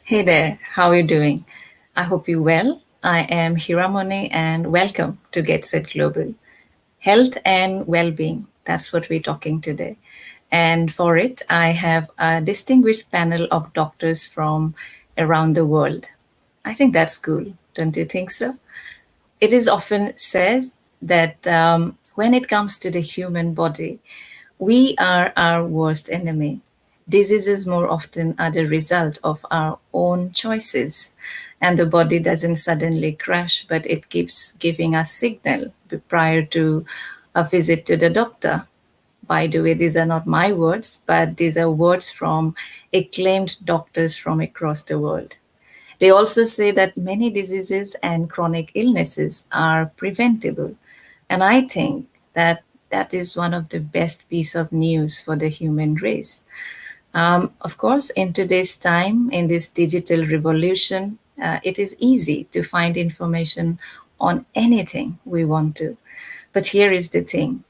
Hey there, how are you doing? I hope you're well. I am Hiramoni and welcome to Get Set Global. Health and well-being, that's what we're talking today. And for it, I have a distinguished panel of doctors from around the world. I think that's cool, don't you think so? It is often said that when it comes to the human body, we are our worst enemy. Diseases more often are the result of our own choices, and the body doesn't suddenly crash, but it keeps giving us signal prior to a visit to the doctor. By the way, these are not my words, but these are words from acclaimed doctors from across the world. They also say that many diseases and chronic illnesses are preventable. And I think that that is one of the best piece of news for the human race. Of course, in today's time, in this digital revolution, it is easy to find information on anything we want to. But here is the thing,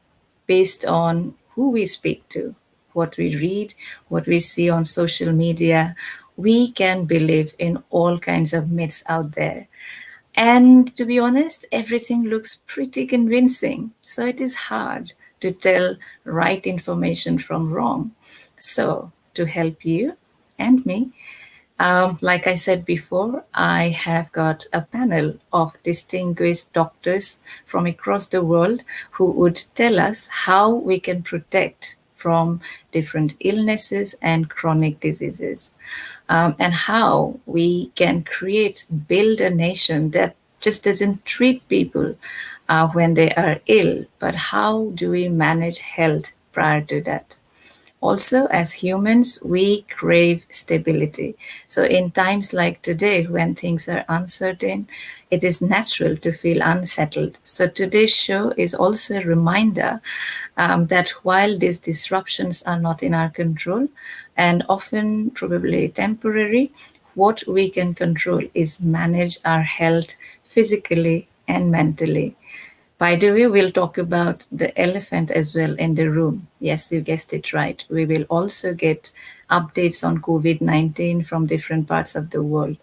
based on who we speak to, what we read, what we see on social media, we can believe in all kinds of myths out there. And to be honest, everything looks pretty convincing. So it is hard to tell right information from wrong. So, to help you and me, like I said before, I have got a panel of distinguished doctors from across the world who would tell us how we can protect from different illnesses and chronic diseases, and how we can build a nation that just doesn't treat people when they are ill, but how do we manage health prior to that? Also, as humans, we crave stability. So, in times like today, when things are uncertain, it is natural to feel unsettled. So, today's show is also a reminder that while these disruptions are not in our control and often probably temporary, what we can control is manage our health physically and mentally. By the way, we'll talk about the elephant as well in the room. Yes, you guessed it right. We will also get updates on COVID 19 from different parts of the world.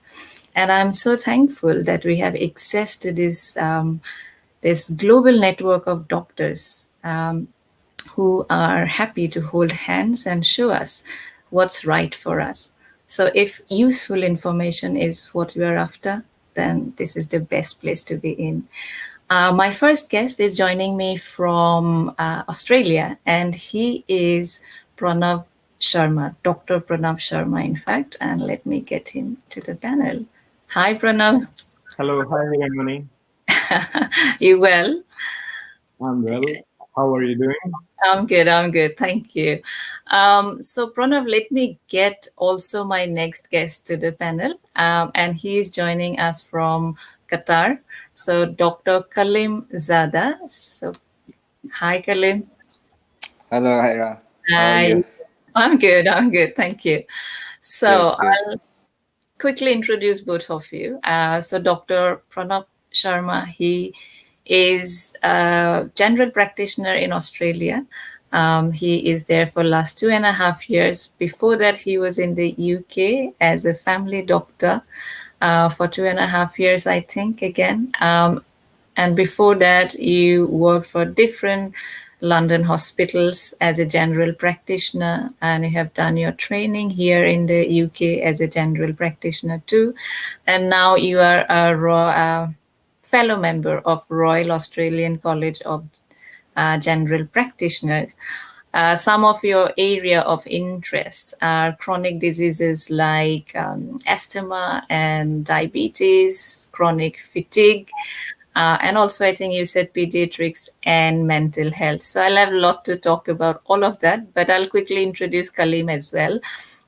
And I'm so thankful that we have access to this global network of doctors who are happy to hold hands and show us what's right for us. So, if useful information is what we are after, then this is the best place to be in. My first guest is joining me from Australia, and he is Pranav Sharma, Dr. Pranav Sharma, in fact. And let me get him to the panel. Hi, Pranav. Hello, hi Hiranmani. You well? I'm well. How are you doing? I'm good. I'm good. Thank you. So, Pranav, let me get also my next guest to the panel. And he is joining us from Qatar. So, Dr. Kalim Zada. So, hi, Kalim. Hello, Hira. How are Hi. you? I'm good. I'm good. Thank you. Good, So, good. I'll quickly introduce both of you. So, Dr. Pranab Sharma, he is a general practitioner in Australia. He is there for last 2.5 years. Before that, he was in the UK as a family doctor for 2.5 years, I think, again. And before that, you worked for different London hospitals as a general practitioner, and you have done your training here in the UK as a general practitioner too. And now you are a fellow member of Royal Australian College of General Practitioners. Some of your area of interest are chronic diseases like asthma and diabetes, chronic fatigue, and also, I think you said pediatrics and mental health. So I'll have a lot to talk about all of that, but I'll quickly introduce Kalim as well.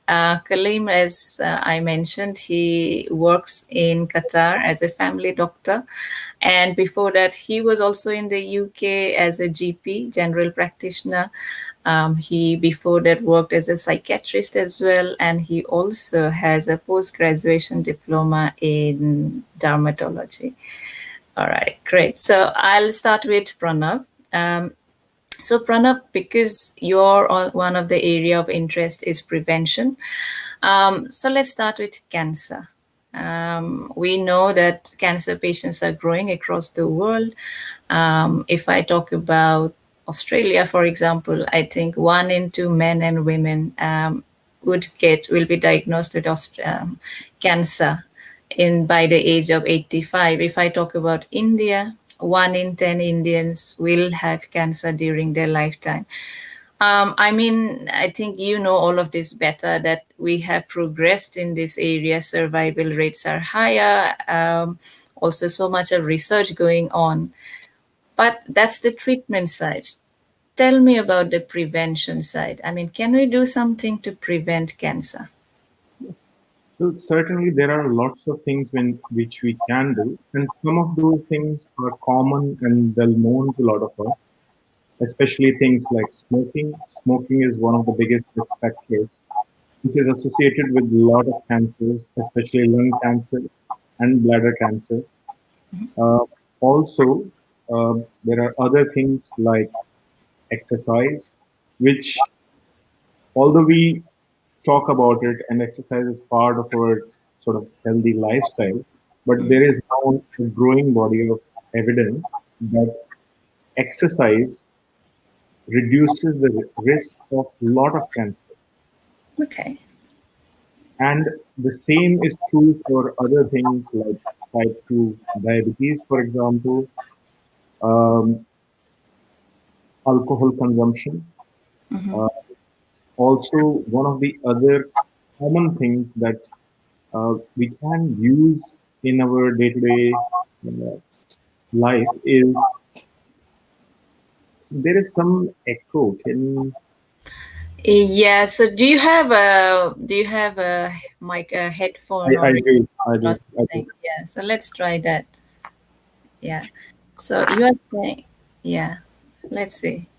Kalim, as I mentioned, he works in Qatar as a family doctor. And before that, he was also in the UK as a GP, general practitioner. He before that worked as a psychiatrist as well, and he also has a post graduation diploma in dermatology. All right, great. So I'll start with Pranav. So, Pranab, because one of the area of interest is prevention, so let's start with cancer. We know that cancer patients are growing across the world. If I talk about Australia, for example, I think 1 in 2 men and women will be diagnosed with cancer in by the age of 85. If I talk about India, 1 in 10 Indians will have cancer during their lifetime. I mean, I think you know all of this better, that we have progressed in this area. Survival rates are higher. Also, so much of research going on. But that's the treatment side. Tell me about the prevention side. I mean, can we do something to prevent cancer? So certainly there are lots of things which we can do, and some of those things are common and well known to a lot of us, especially things like smoking. Smoking is one of the biggest risk factors, which is associated with a lot of cancers, especially lung cancer and bladder cancer. Uh, Also, there are other things like exercise, which, although we talk about it and exercise is part of our sort of healthy lifestyle, but there is now a growing body of evidence that exercise reduces the risk of a lot of cancer. Okay. And the same is true for other things like type 2 diabetes, for example, um, alcohol consumption. Uh, Also, one of the other common things that we can use in our day-to-day uh, life is there is some echo. Can Yeah. So, do you have a mic, a headphone, I or do, or something? Yeah. So let's try that. Yeah. So you are saying, yeah. Let's see.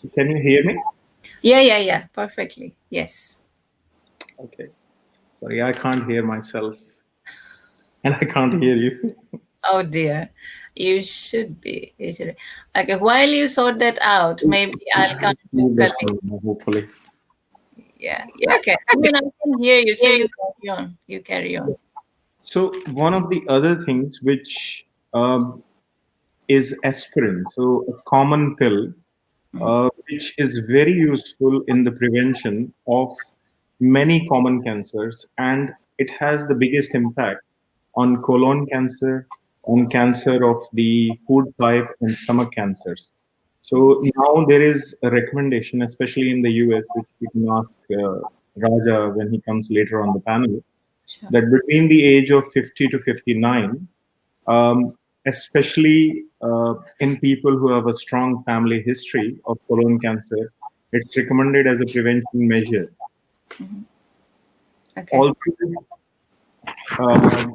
So can you hear me? Yeah, yeah, yeah. Perfectly. Yes. Okay. Sorry, I can't hear myself, and I can't hear you. Oh dear. You should be. You should. Okay. While you sort that out, maybe I'll come Move that vocally. down now, hopefully. Yeah. Yeah. Okay. I mean, I can hear you. So you carry on. You carry on. So one of the other things which is aspirin. So a common pill which is very useful in the prevention of many common cancers, and it has the biggest impact on colon cancer, on cancer of the food pipe, and stomach cancers. So now there is a recommendation, especially in the US, which we can ask Raja when he comes later on the panel, Sure. that between the age of 50 to 59, especially in people who have a strong family history of colon cancer, it's recommended as a prevention measure. Okay. Also, uh,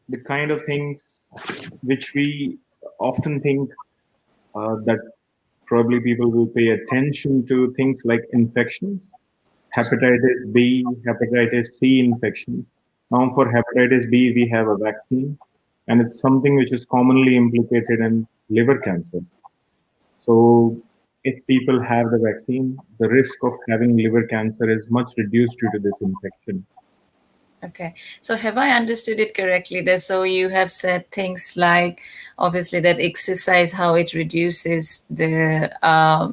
the kind of things which we often think that probably people will pay attention to, things like infections, hepatitis B, hepatitis C infections. Now, for hepatitis B, we have a vaccine, and it's something which is commonly implicated in liver cancer. So, if people have the vaccine, the risk of having liver cancer is much reduced due to this infection. Okay. So have I understood it correctly? That so you have said things like, obviously, that exercise, how it reduces the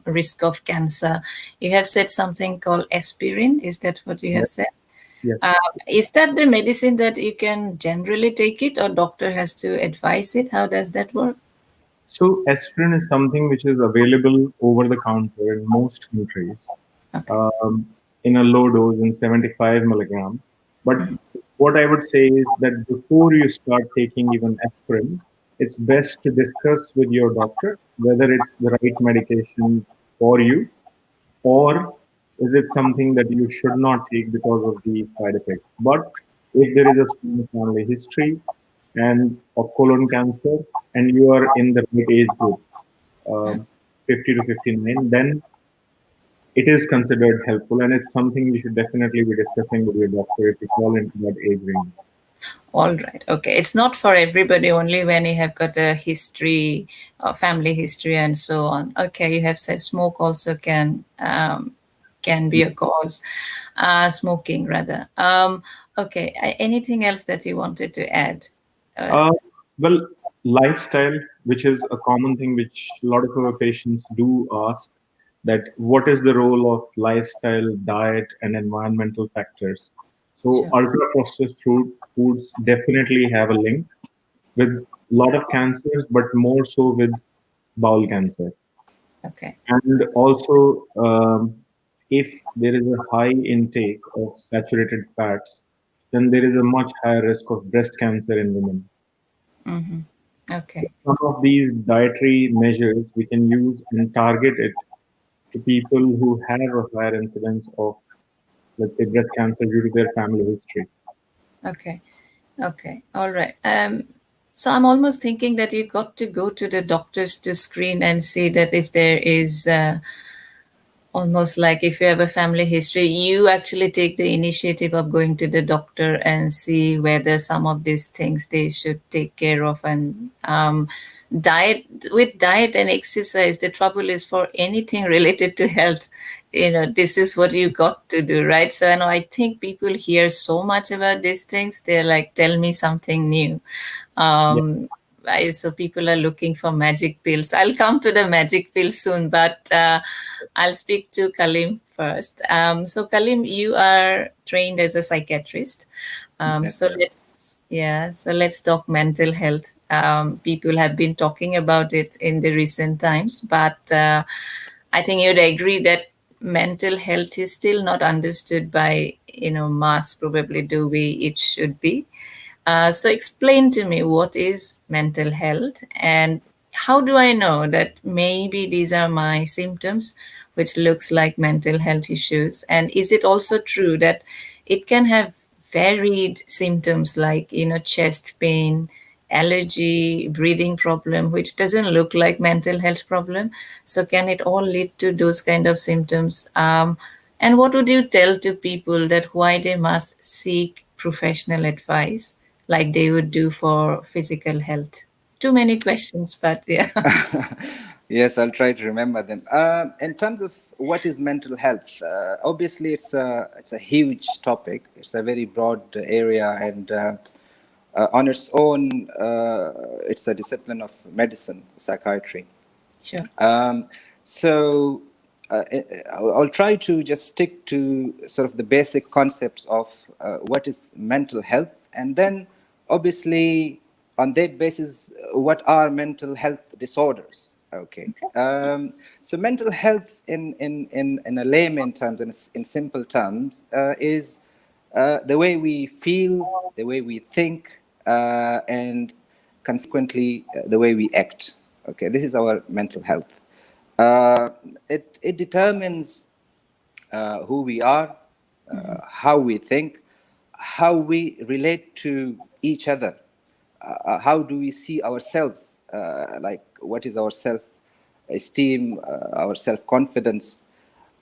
risk of cancer. You have said something called aspirin. Is that what you have Yes. said? Yes. Is that the medicine that you can generally take it, or doctor has to advise it? How does that work? So, aspirin is something which is available over the counter in most countries Okay. um, in a low dose in 75 milligram. But what I would say is that before you start taking even aspirin, it's best to discuss with your doctor whether it's the right medication for you, or is it something that you should not take because of the side effects. But if there is a strong family history and of colon cancer, and you are in the right age group, um, 50 to 59, then it is considered helpful, and it's something you should definitely be discussing with your doctor if you fall into that age range. All right. Okay. It's not for everybody, only when you have got a history, family history, and so on. Okay. You have said smoke also can be a cause, smoking rather. Okay. Anything else that you wanted to add? Uh, Uh, well, lifestyle, which is a common thing which a lot of our patients do ask, that what is the role of lifestyle, diet, and environmental factors? So, sure. ultra processed foods definitely have a link with a lot of cancers, but more so with bowel cancer. Okay. And also, if there is a high intake of saturated fats, then there is a much higher risk of breast cancer in women. Mm-hmm. Okay. Some of these dietary measures we can use and target it to people who have a higher incidence of, let's say, breast cancer due to their family history. Okay. Okay. All right. So I'm almost thinking that you got to go to the doctors to screen and see that if there is almost like if you have a family history, you actually take the initiative of going to the doctor and see whether some of these things they should take care of. And diet, with diet and exercise, the trouble is for anything related to health, this is what you got to do, right? So I think people hear so much about these things, they're like, tell me something new. Yeah. So people are looking for magic pills. I'll come to the magic pill soon, but I'll speak to Kalim first. So Kalim, you are trained as a psychiatrist. That's So right. let's talk mental health. People have been talking about it in the recent times, but I think you'd agree that mental health is still not understood by mass probably the way it should be. So explain to me, what is mental health, and how do I know that maybe these are my symptoms which looks like mental health issues? And is it also true that it can have varied symptoms like chest pain, allergy, breathing problem, which doesn't look like mental health problem? So can it all lead to those kind of symptoms? And what would you tell to people that why they must seek professional advice like they would do for physical health? Too many questions, but yeah. Yes, I'll try to remember them. In terms of what is mental health, obviously it's a huge topic. It's a very broad area, and on its own, it's a discipline of medicine, psychiatry. Sure. Um, so I'll try to just stick to sort of the basic concepts of what is mental health, and then obviously on that basis, what are mental health disorders? Okay. Okay. So mental health in a layman terms, in simple terms, is the way we feel, the way we think, and consequently the way we act. Okay, this is our mental health. Uh, it determines who we are, how we think, how we relate to each other, how do we see ourselves, like what is our self esteem, our self confidence,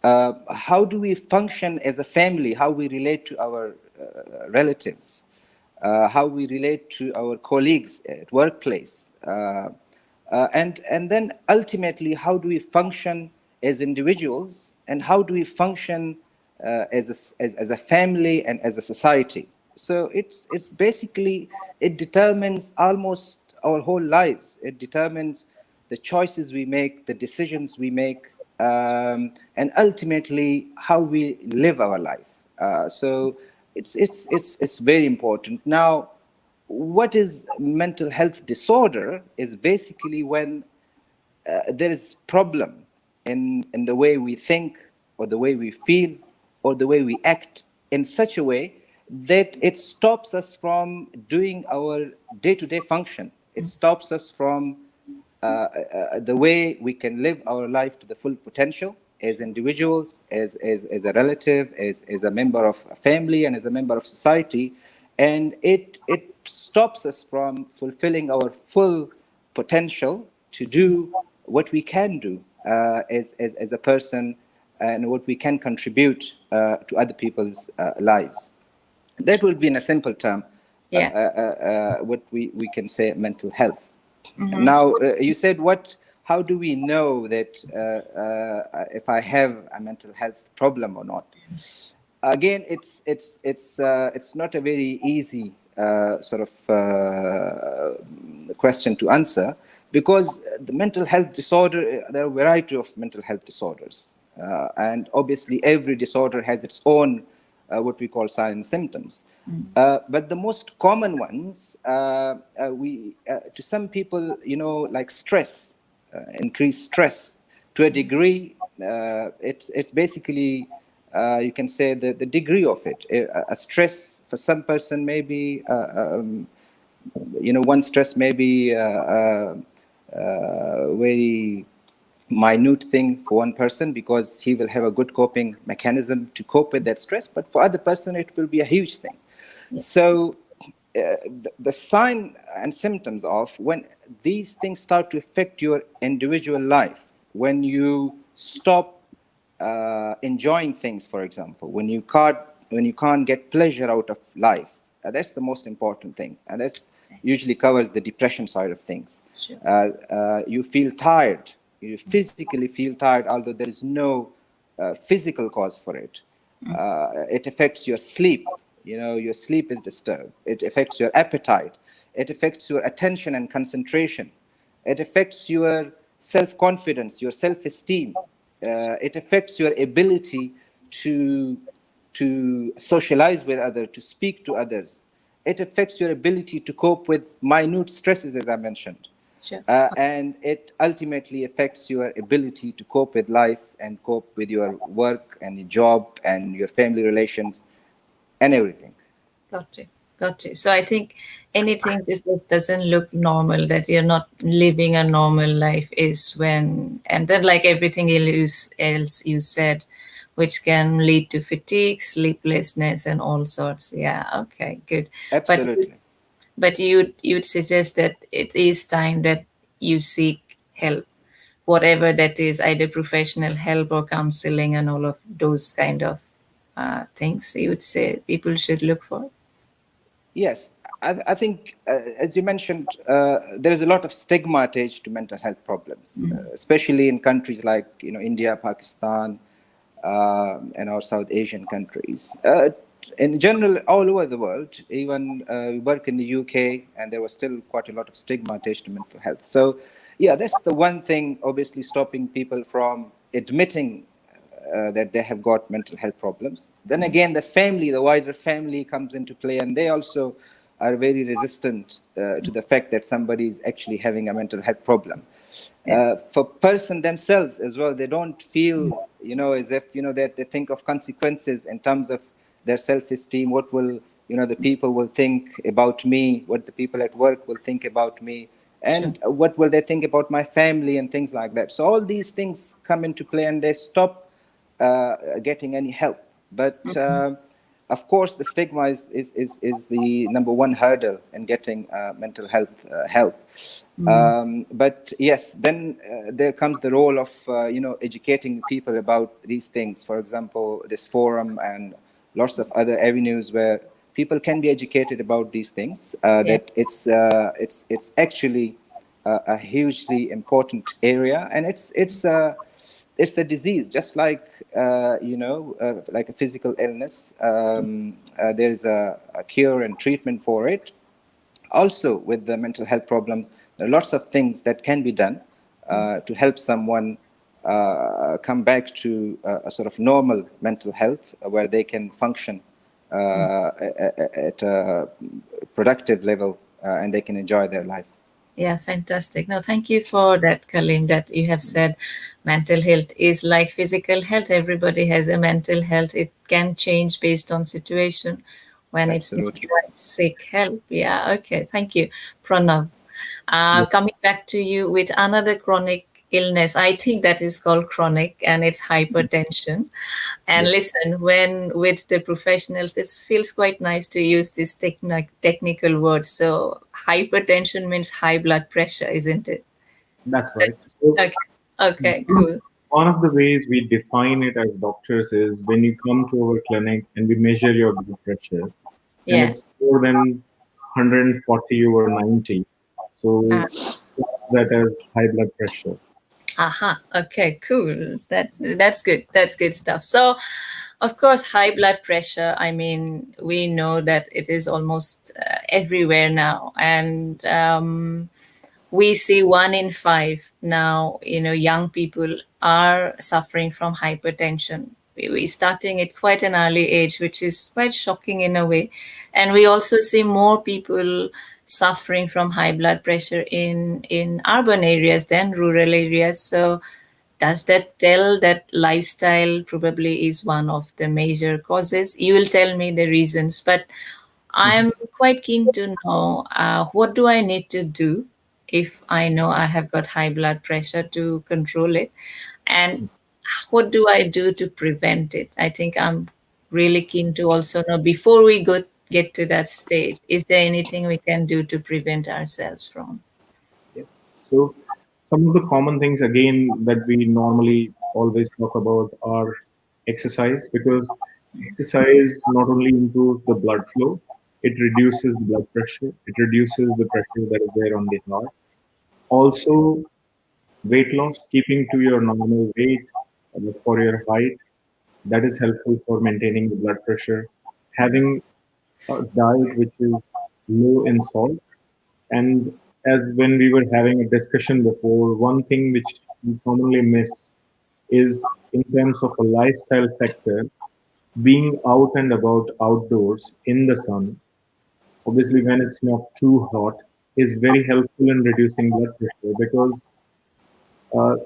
how do we function as a family, how we relate to our relatives, how we relate to our colleagues at workplace, and then ultimately how do we function as individuals, and how do we function as a family and as a society. So it's basically, it determines almost our whole lives. It determines the choices we make, the decisions we make, and ultimately how we live our life. So it's very important. Now, what is mental health disorder is basically when there is problem in the way we think, or the way we feel, or the way we act in such a way that it stops us from doing our day-to-day function. It stops us from the way we can live our life to the full potential as individuals, as a relative, as a member of a family, and as a member of society. And it stops us from fulfilling our full potential to do what we can do as a person, and what we can contribute to other people's lives. That will be in a simple term. Yeah. what we can say mental health. Now, you said, how do we know that if I have a mental health problem or not? Again, it's not a very easy sort of question to answer, because the mental health disorder, there are a variety of mental health disorders, and obviously every disorder has its own what we call signs and symptoms. But the most common ones, to some people, like stress, increased stress to a degree. It's basically, you can say, the degree of it. A stress for some person maybe, one stress may be very minute thing for one person, because he will have a good coping mechanism to cope with that stress, but for other person it will be a huge thing. So the sign and symptoms of when these things start to affect your individual life, when you stop enjoying things, for example, when you can't get pleasure out of life, that's the most important thing, and that's usually covers the depression side of things. Sure. You feel tired, you physically feel tired, although there is no physical cause for it. It affects your sleep. Your sleep is disturbed. It affects your appetite. It affects your attention and concentration. It affects your self-confidence, your self-esteem. It affects your ability to socialize with others, to speak to others. It affects your ability to cope with minute stresses, as I mentioned. Sure. And it ultimately affects your ability to cope with life and cope with your work and your job and your family relations and everything. Got it. Got it. So I think anything that doesn't look normal, that you're not living a normal life, is when, and then like everything else you said, which can lead to fatigue, sleeplessness, and all sorts. Yeah. Okay. Good. But Absolutely. you'd suggest that it is time that you seek help, whatever that is, either professional help or counseling and all of those kind of things. You would say people should look for. Yes, I think, as you mentioned, there is a lot of stigma attached to mental health problems, especially in countries like India, Pakistan, and our South Asian countries. In general, all over the world, even we work in the UK, and there was still quite a lot of stigma attached to mental health. So, yeah, that's the one thing, obviously, stopping people from admitting that they have got mental health problems. Then again, the wider family comes into play, and they also are very resistant to the fact that somebody is actually having a mental health problem. Yeah. For person themselves as well, they don't feel, as if, that they think of consequences in terms of their self-esteem. What will, the people will think about me, what the people at work will think about me, Sure. and what will they think about my family and things like that. So all these things come into play, and they stop getting any help. But of course, the stigma is the number one hurdle in getting mental health help. But yes, then there comes the role of educating people about these things. For example, this forum and lots of other avenues where people can be educated about these things. Yeah. That it's actually a hugely important area, and it's a disease, just like like a physical illness. There is a cure and treatment for it. Also, with the mental health problems, there are lots of things that can be done to help someone come back to a sort of normal mental health, where they can function at a productive level, and they can enjoy their life. Yeah, fantastic. No, thank you for that, Kalim, that you have said mental health is like physical health. Everybody has a mental health. It can change based on situation. When it's Absolutely. needed, seek help. Yeah, okay. Thank you, Pranav. Yes, Coming back to you with another chronic illness, I think that is called chronic, and it's hypertension. And yes, listen, when with the professionals, it feels quite nice to use this technical word. So hypertension means high blood pressure, isn't it? that's right. That's, So okay. Okay, cool. one of the ways we define it as doctors is when you come to our clinic and we measure your blood pressure, and Yeah. it's more than 140/90. So Ah, that as high blood pressure. aha. Okay, cool. That's good. That's good stuff. So, of course, high blood pressure. I mean, we know that it is almost everywhere now, and we see 1 in 5 now, young people are suffering from hypertension. We're starting at quite an early age, which is quite shocking in a way. And we also see more people suffering from high blood pressure in urban areas than rural areas. So does that tell that lifestyle probably is one of the major causes? You will tell me the reasons, but Mhm. I'm quite keen to know what do I need to do if I know I have got high blood pressure to control it, and what do I do to prevent it? I think I'm really keen to also know before we get to that stage. Is there anything we can do to prevent ourselves from? Yes. So some of the common things again that we normally always talk about are exercise, because exercise not only improves the blood flow, it reduces the blood pressure, it reduces the pressure that is there on the heart. Also, weight loss, keeping to your normal weight for your height, that is helpful for maintaining the blood pressure. Having a diet which is low in salt. And as when we were having a discussion before, one thing which we commonly miss is in terms of a lifestyle factor, being out and about outdoors in the sun, obviously when it's not too hot, is very helpful in reducing blood pressure, because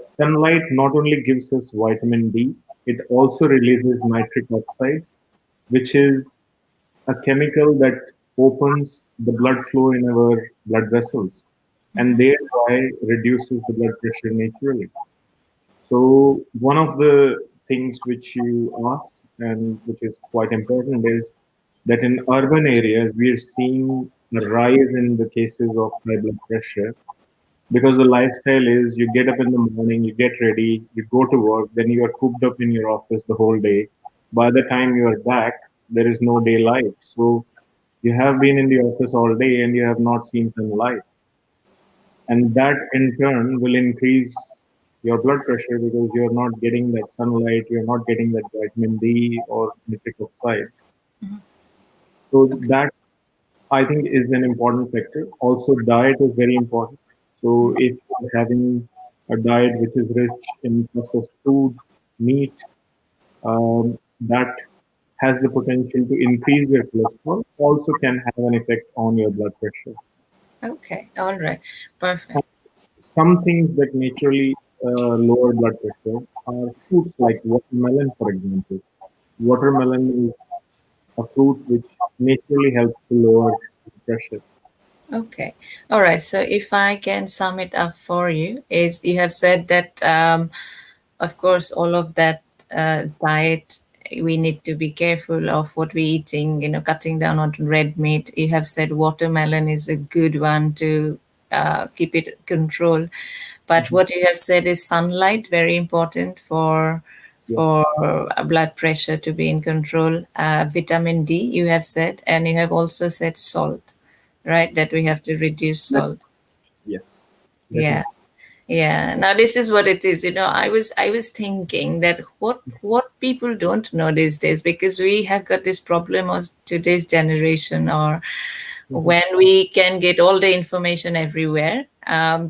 sunlight not only gives us vitamin D, it also releases nitric oxide, which is a chemical that opens the blood flow in our blood vessels and thereby reduces the blood pressure naturally. So, one of the things which you asked and which is quite important is that in urban areas we are seeing a rise in the cases of high blood pressure, because the lifestyle is you get up in the morning, you get ready, you go to work, then you are cooped up in your office the whole day. By the time you are back, there is no daylight. So you have been in the office all day and you have not seen sunlight. And that in turn will increase your blood pressure because you're not getting that sunlight, you're not getting that vitamin D or nitric oxide. So Okay. that I think is an important factor. Also, diet is very important. So if you're having a diet which is rich in processed food, meat, that has the potential to increase your cholesterol, also can have an effect on your blood pressure. Okay. All right. Perfect. Some things that naturally lower blood pressure are fruits like watermelon, for example. Watermelon is a fruit which naturally helps to lower blood pressure. Okay. All right. So if I can sum it up for you, is you have said that, of course, all of that diet, we need to be careful of what we're eating, cutting down on red meat. You have said watermelon is a good one to keep it control. But Mhm. what you have said is sunlight, very important for Yes, blood pressure to be in control. Vitamin D, you have said, and you have also said salt, right? That we have to reduce that, salt. yes, Yeah. definitely. Yeah. Now this is what it is. I was thinking that what people don't know these days, because we have got this problem of today's generation, or Mhm. when we can get all the information everywhere,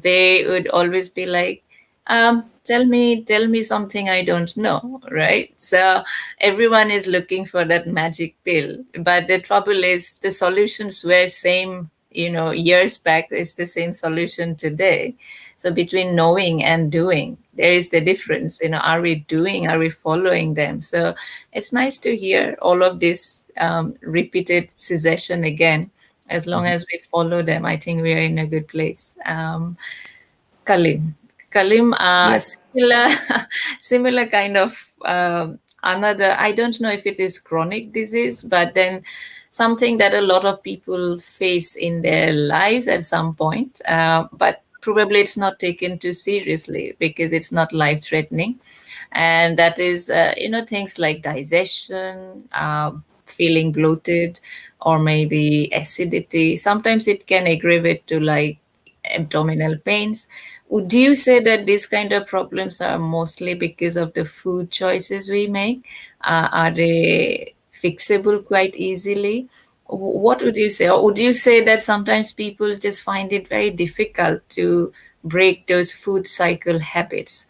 they would always be like, tell me something I don't know, right? So everyone is looking for that magic pill, but the trouble is the solutions were same, years back. It's the same solution today. So between knowing and doing, there is the difference. Are we doing? Are we following them? So it's nice to hear all of this repeated suggestion again. As long Mhm. as we follow them, I think we are in a good place. Kalim. Kalim, Yes. similar, similar kind of another. I don't know if it is chronic disease, but then something that a lot of people face in their lives at some point. But probably it's not taken too seriously because it's not life threatening, and that is things like digestion, feeling bloated or maybe acidity. Sometimes it can aggravate to like abdominal pains. Would you say that these kind of problems are mostly because of the food choices we make? Are they fixable quite easily? What would you say? Or would you say that sometimes people just find it very difficult to break those food cycle habits?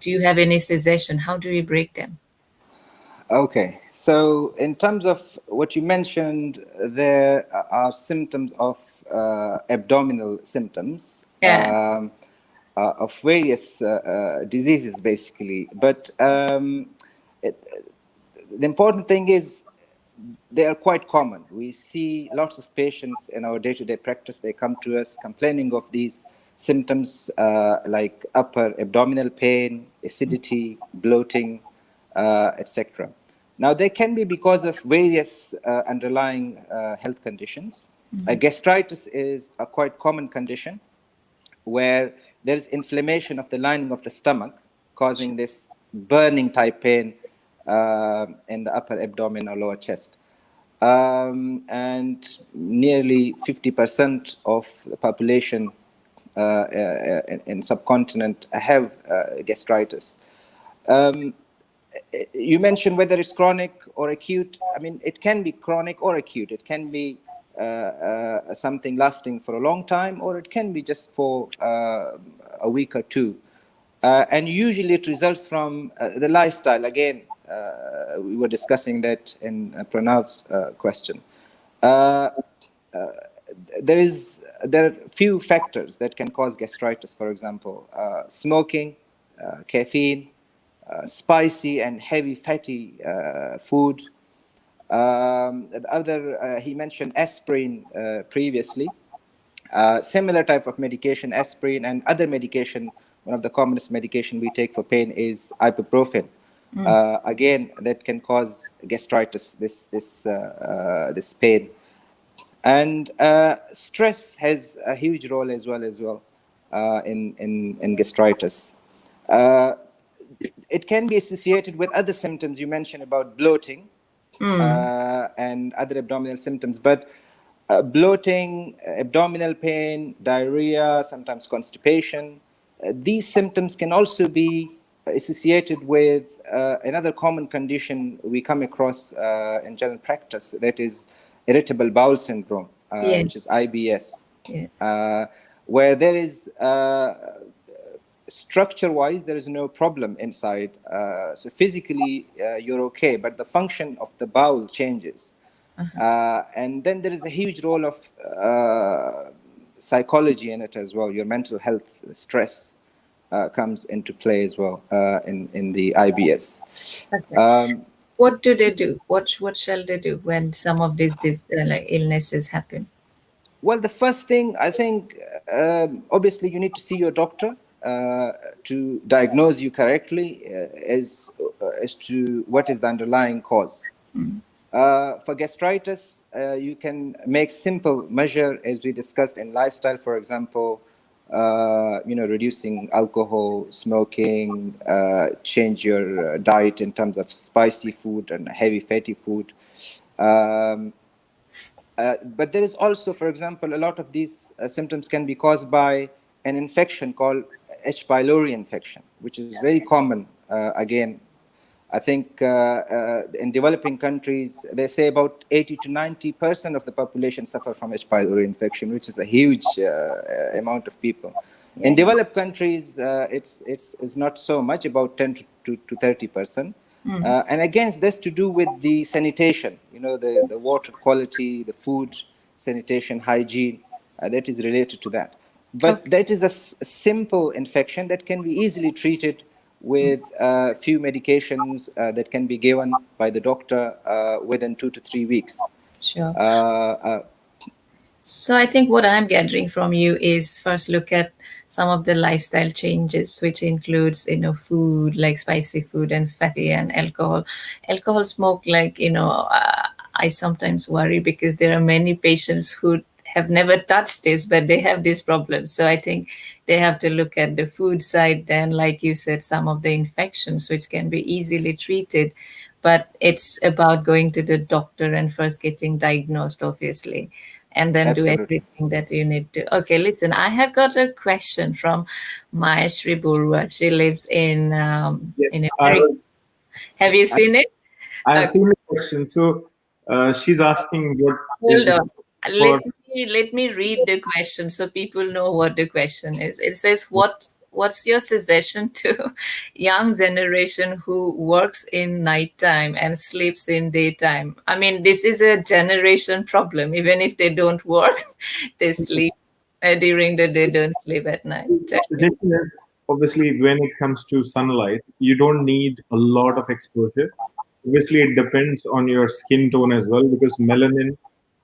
Do you have any suggestion? How do we break them? Okay, so in terms of what you mentioned, there are symptoms of abdominal symptoms Yeah. of various diseases, basically. But it, the important thing is they are quite common. We see lots of patients in our day-to-day practice. They come to us complaining of these symptoms like upper abdominal pain, acidity, bloating, etc. Now, they can be because of various underlying health conditions. Gastritis is a quite common condition where there's inflammation of the lining of the stomach, causing this burning type pain in the upper abdomen or lower chest. And nearly 50% of the population in subcontinent have gastritis. Um, you mentioned whether it's chronic or acute. I mean, it can be chronic or acute. It can be something lasting for a long time, or it can be just for a week or two. And usually it results from the lifestyle. Again, we were discussing that in Pranav's question. Uh, there are few factors that can cause gastritis. For example, smoking, caffeine, spicy and heavy fatty food. The other, he mentioned aspirin previously. Similar type of medication, aspirin and other medication. One of the commonest medication we take for pain is ibuprofen. Again, that can cause gastritis. This pain. And stress has a huge role as well in gastritis. Uh, it can be associated with other symptoms you mentioned about bloating and other abdominal symptoms, but bloating, abdominal pain, diarrhea, sometimes constipation, these symptoms can also be associated with another common condition we come across in general practice, that is irritable bowel syndrome, which is Yes. IBS, Yes. where there is structure-wise there is no problem inside. So physically you're okay, but the function of the bowel changes. And then there is a huge role of psychology in it as well. Your mental health, stress comes into play as well in the IBS. Okay. What do they do? What shall they do when some of these like illnesses happen? Well, the first thing I think, obviously, you need to see your doctor to diagnose you correctly as to what is the underlying cause. For gastritis, you can make simple measure, as we discussed in lifestyle, for example, reducing alcohol, smoking, change your diet in terms of spicy food and heavy fatty food. Um, but there is also, for example, a lot of these symptoms can be caused by an infection called H. pylori infection, which is very common. Again, I think in developing countries, they say about 80 to 90% of the population suffer from H. pylori infection, which is a huge amount of people. In Yeah. developed countries, it's not so much, about 10 to 30%. And again, that's to do with the sanitation, the water quality, the food, sanitation, hygiene, that is related to that. But Okay. that is a simple infection that can be easily treated with a few medications that can be given by the doctor within 2 to 3 weeks. Sure. Uh, uh, So I think what I'm gathering from you is first look at some of the lifestyle changes, which includes food like spicy food and fatty and alcohol. Alcohol smoke, like I sometimes worry because there are many patients who have never touched this, but they have these problems. So I think they have to look at the food side. Then, like you said, some of the infections which can be easily treated, but it's about going to the doctor and first getting diagnosed, obviously, and then do Absolutely. everything that you need to. Okay, listen, I have got a question from Mayashri Burwa. She lives in Yes, America. Have you seen it? I have Okay. two questions. So she's asking what is Hold the on. for. Let me read the question so people know what the question is. It says, what's your suggestion to young generation who works in nighttime and sleeps in daytime? I mean, this is a generation problem. Even if they don't work, they sleep during the day, don't sleep at night. The suggestion is obviously when it comes to sunlight, you don't need a lot of exposure. Obviously, it depends on your skin tone as well because melanin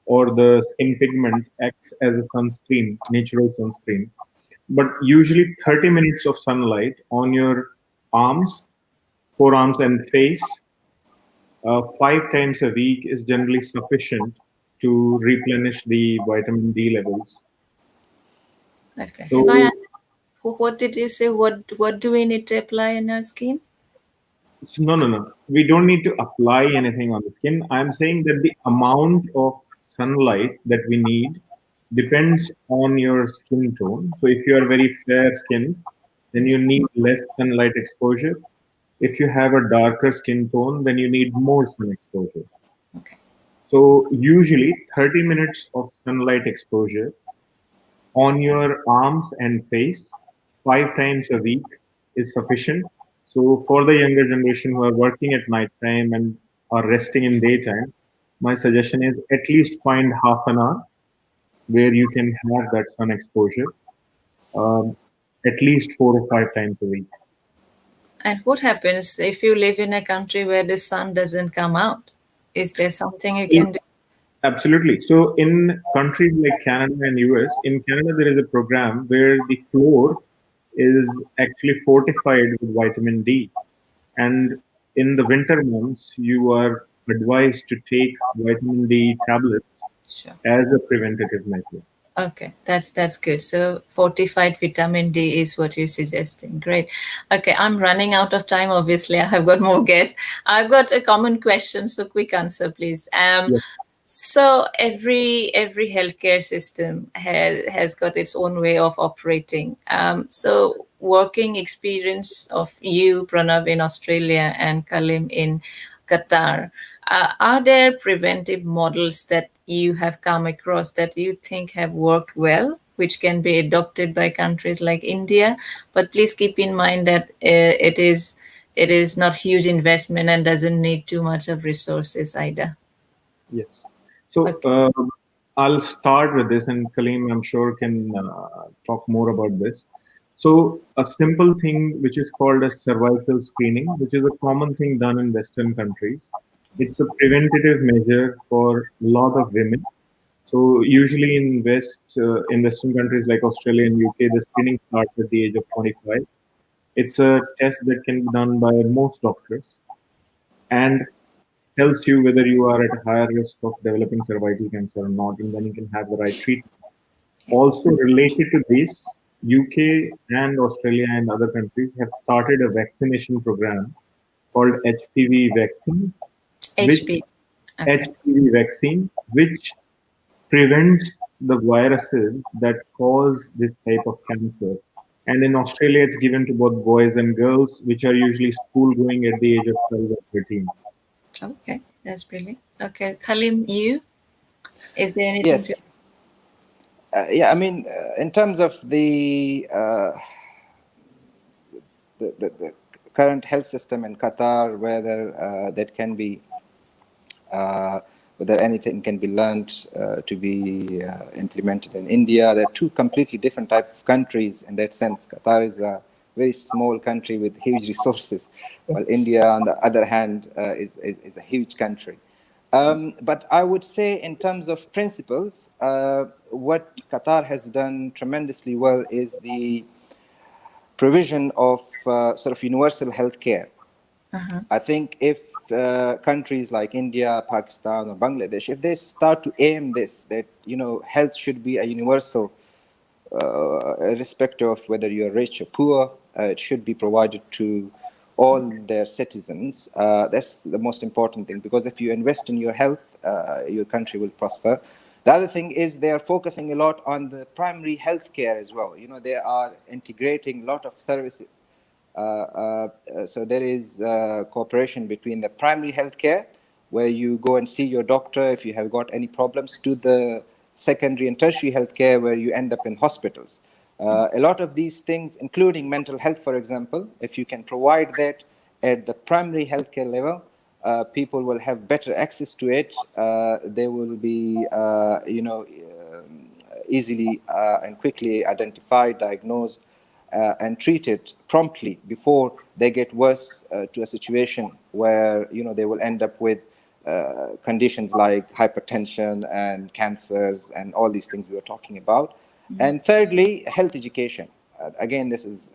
or the skin pigment acts as a sunscreen, natural sunscreen. But usually, 30 minutes of sunlight on your arms, forearms, and face 5 times a week is generally sufficient to replenish the vitamin D levels. Okay. Have I So asked? What did you say? What do we need to apply in our skin? No, no, no. We don't need to apply anything on the skin. I'm saying that the amount of sunlight that we need depends on your skin tone. So if you are very fair skinned, then you need less sunlight exposure. If you have a darker skin tone, then you need more sun exposure. Okay. So usually 30 minutes of sunlight exposure on your arms and face 5 times a week is sufficient. So for the younger generation who are working at night time and are resting in daytime, my suggestion is at least find half an hour where you can have that sun exposure um, at least 4 or 5 times a week. And what happens if you live in a country where the sun doesn't come out? Is there something you In- can do? Absolutely. So in countries like Canada and US, in Canada there is a program where the floor is actually fortified with vitamin D. And in the winter months, you are advised to take vitamin D tablets Sure. as a preventative measure. Okay, that's good. So fortified vitamin D is what you're suggesting. Great. Okay, I'm running out of time. Obviously, I have got more guests. I've got a common question, so quick answer, please. Yes, So every healthcare system has got its own way of operating. So working experience of you, Pranav, in Australia and Kalim in Qatar. Are there preventive models that you have come across that you think have worked well, which can be adopted by countries like India? But please keep in mind that it is not huge investment and doesn't need too much of resources either. yes. So Okay. I'll start with this, and Kaleem, I'm sure, can talk more about this. So a simple thing which is called as cervical screening, which is a common thing done in Western countries. It's a preventative measure for a lot of women. So usually in Western countries like Australia and UK, the screening starts at the age of 25. It's a test that can be done by most doctors and tells you whether you are at a higher risk of developing cervical cancer or not, and then you can have the right treatment. Also related to this, UK and Australia and other countries have started a vaccination program called HPV vaccine, which HP. Okay. HPV vaccine, which prevents the viruses that cause this type of cancer. And in Australia, it's given to both boys and girls, which are usually school going at the age of 12 or 13. Okay. That's brilliant. Okay. Kalim, you? Is there anything to? Yes. Yeah, I mean, in terms of the current health system in Qatar, whether that can be, whether anything can be learned to be implemented in India. There are two completely different types of countries in that sense. Qatar is a very small country with huge resources, while Yes. India, on the other hand, is a huge country. But I would say, in terms of principles, what Qatar has done tremendously well is the provision of sort of universal health care. I think if countries like India, Pakistan, or Bangladesh, if they start to aim this, that health should be a universal, irrespective of whether you're rich or poor, it should be provided to all their citizens. That's the most important thing, because if you invest in your health, your country will prosper. The other thing is they are focusing a lot on the primary health care as well. They are integrating a lot of services. So there is cooperation between the primary healthcare, where you go and see your doctor if you have got any problems, to the secondary and tertiary healthcare, where you end up in hospitals. A lot of these things, including mental health, for example, if you can provide that at the primary healthcare level, people will have better access to it. They will be, easily and quickly identified, diagnosed, and treated promptly before they get worse to a situation where they will end up with conditions like hypertension and cancers and all these things we were talking about. And thirdly, health education. Again, this is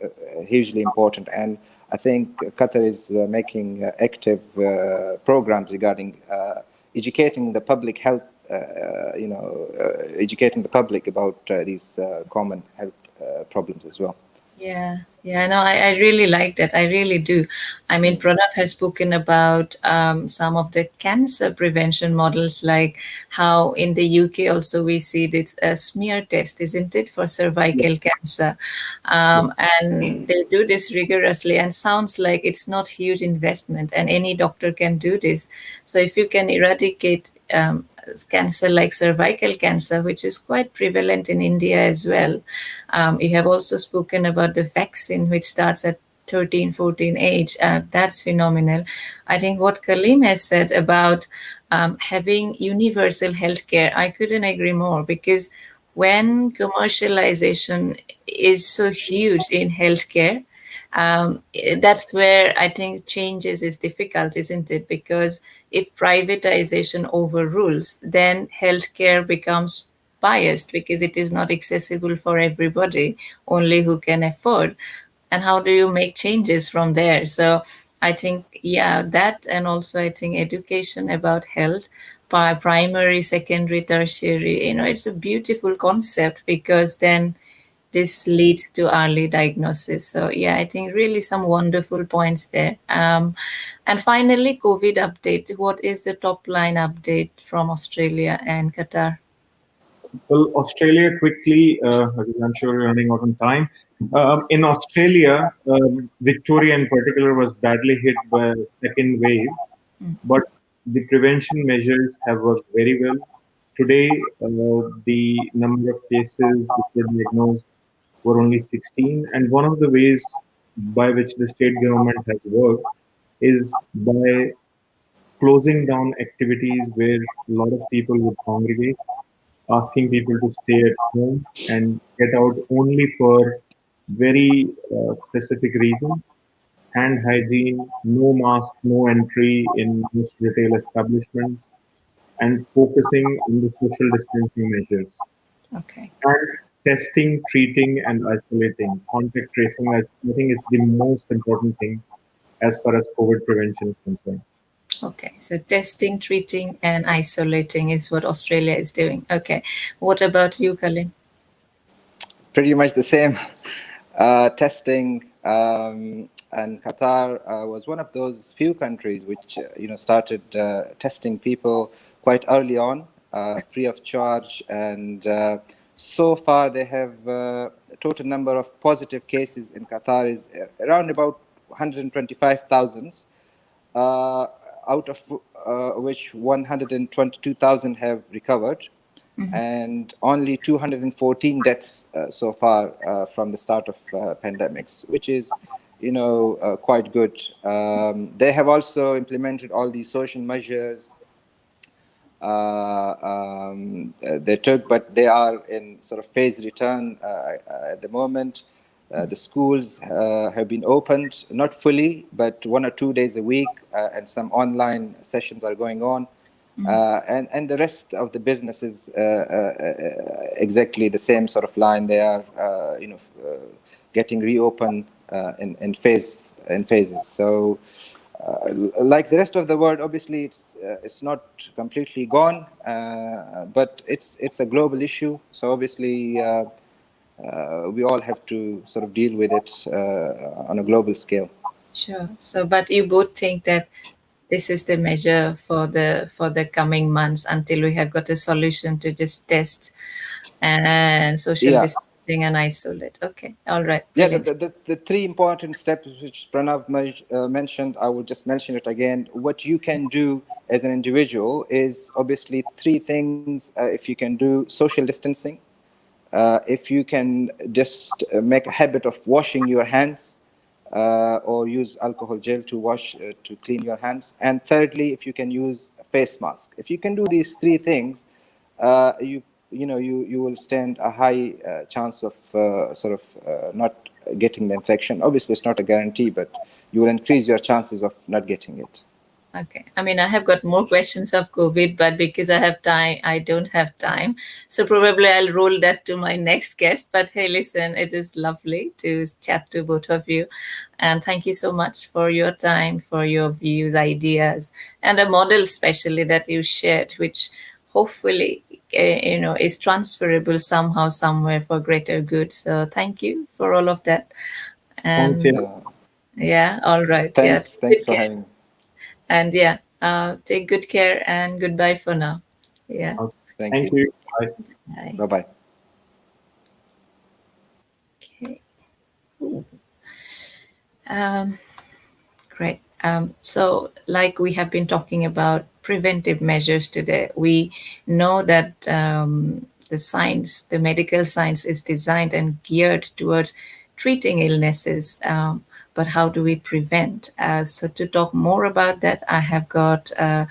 hugely important, and I think Qatar is making active programs regarding educating the public health, educating the public about these common health problems as well. Yeah, yeah, no, I really like that. I really do. I mean, Pranab has spoken about some of the cancer prevention models, like how in the UK also we see this smear test, isn't it, for Yeah, cervical cancer? yeah. And they do this rigorously, and sounds like it's not huge investment, and any doctor can do this. So if you can eradicate cancer like cervical cancer, which is quite prevalent in India as well. You have also spoken about the vaccine, which starts at 13, 14 age. That's phenomenal. I think what Kalim has said about having universal healthcare, I couldn't agree more, because when commercialization is so huge in healthcare, that's where I think changes is difficult, isn't it? Because if privatization overrules, then healthcare becomes biased because it is not accessible for everybody, only who can afford. And how do you make changes from there? So I think, yeah, that, and also I think education about health, primary, secondary, tertiary, it's a beautiful concept, because then this leads to early diagnosis. So yeah, I think really some wonderful points there. And finally, COVID update. What is the top line update from Australia and Qatar? Well, Australia quickly, because I'm sure we're running out of time. In Australia, Victoria in particular was badly hit by a second wave, but the prevention measures have worked very well. Today, the number of cases which were diagnosed were only 16, and one of the ways by which the state government has worked is by closing down activities where a lot of people would congregate, asking people to stay at home and get out only for very specific reasons. Hand hygiene, no mask, no entry in most retail establishments, and focusing on the social distancing measures. Okay. And testing, treating, and isolating. Contact tracing, I think, is the most important thing as far as COVID prevention is concerned. Okay. So testing, treating, and isolating is what Australia is doing. Okay. What about you, Kalim? Pretty much the same. Testing, and Qatar was one of those few countries which started testing people quite early on, free of charge, and so far they have total number of positive cases in Qatar is around about 125,000, uh, out of which 122,000 have recovered, and only 214 deaths so far from the start of pandemics, which is, quite good. They have also implemented all these social measures they took, but they are in sort of phased return at the moment. The schools have been opened, not fully, but 1 or 2 days a week, and some online sessions are going on. And the rest of the businesses exactly the same sort of line. They are getting reopened in phases. So like the rest of the world, obviously it's not completely gone, but it's a global issue. So obviously we all have to sort of deal with it on a global scale. Sure. So, but you both think that this is the measure for the coming months until we have got a solution to just test and social Yeah, distancing and isolate. Okay. All right. yeah. Brilliant. The three important steps which Pranav mentioned, I will just mention it again. What you can do as an individual is obviously three things. If you can do social distancing, if you can just make a habit of washing your hands, or use alcohol gel to wash to clean your hands, and thirdly, if you can use a face mask. If you can do these three things, you will stand a high chance of not getting the infection. Obviously, it's not a guarantee, but you will increase your chances of not getting it. Okay. I mean, I have got more questions of COVID, but because I have time, I don't have time. So probably I'll roll that to my next guest. But hey, listen, it is lovely to chat to both of you. And thank you so much for your time, for your views, ideas, and a model especially that you shared, which hopefully, is transferable somehow, somewhere for greater good. So thank you for all of that. Thanks, And yeah. Uh, yeah, all right. Yeah. thanks Take for care. having me. And yeah, take good care and goodbye for now. Yeah. Okay. Thank Thank you. you. Bye. Bye. Bye bye. Okay. Ooh. Um, Great. So, like we have been talking about preventive measures today, we know that the science, the medical science, is designed and geared towards treating illnesses. But how do we prevent? So, to talk more about that, I have got a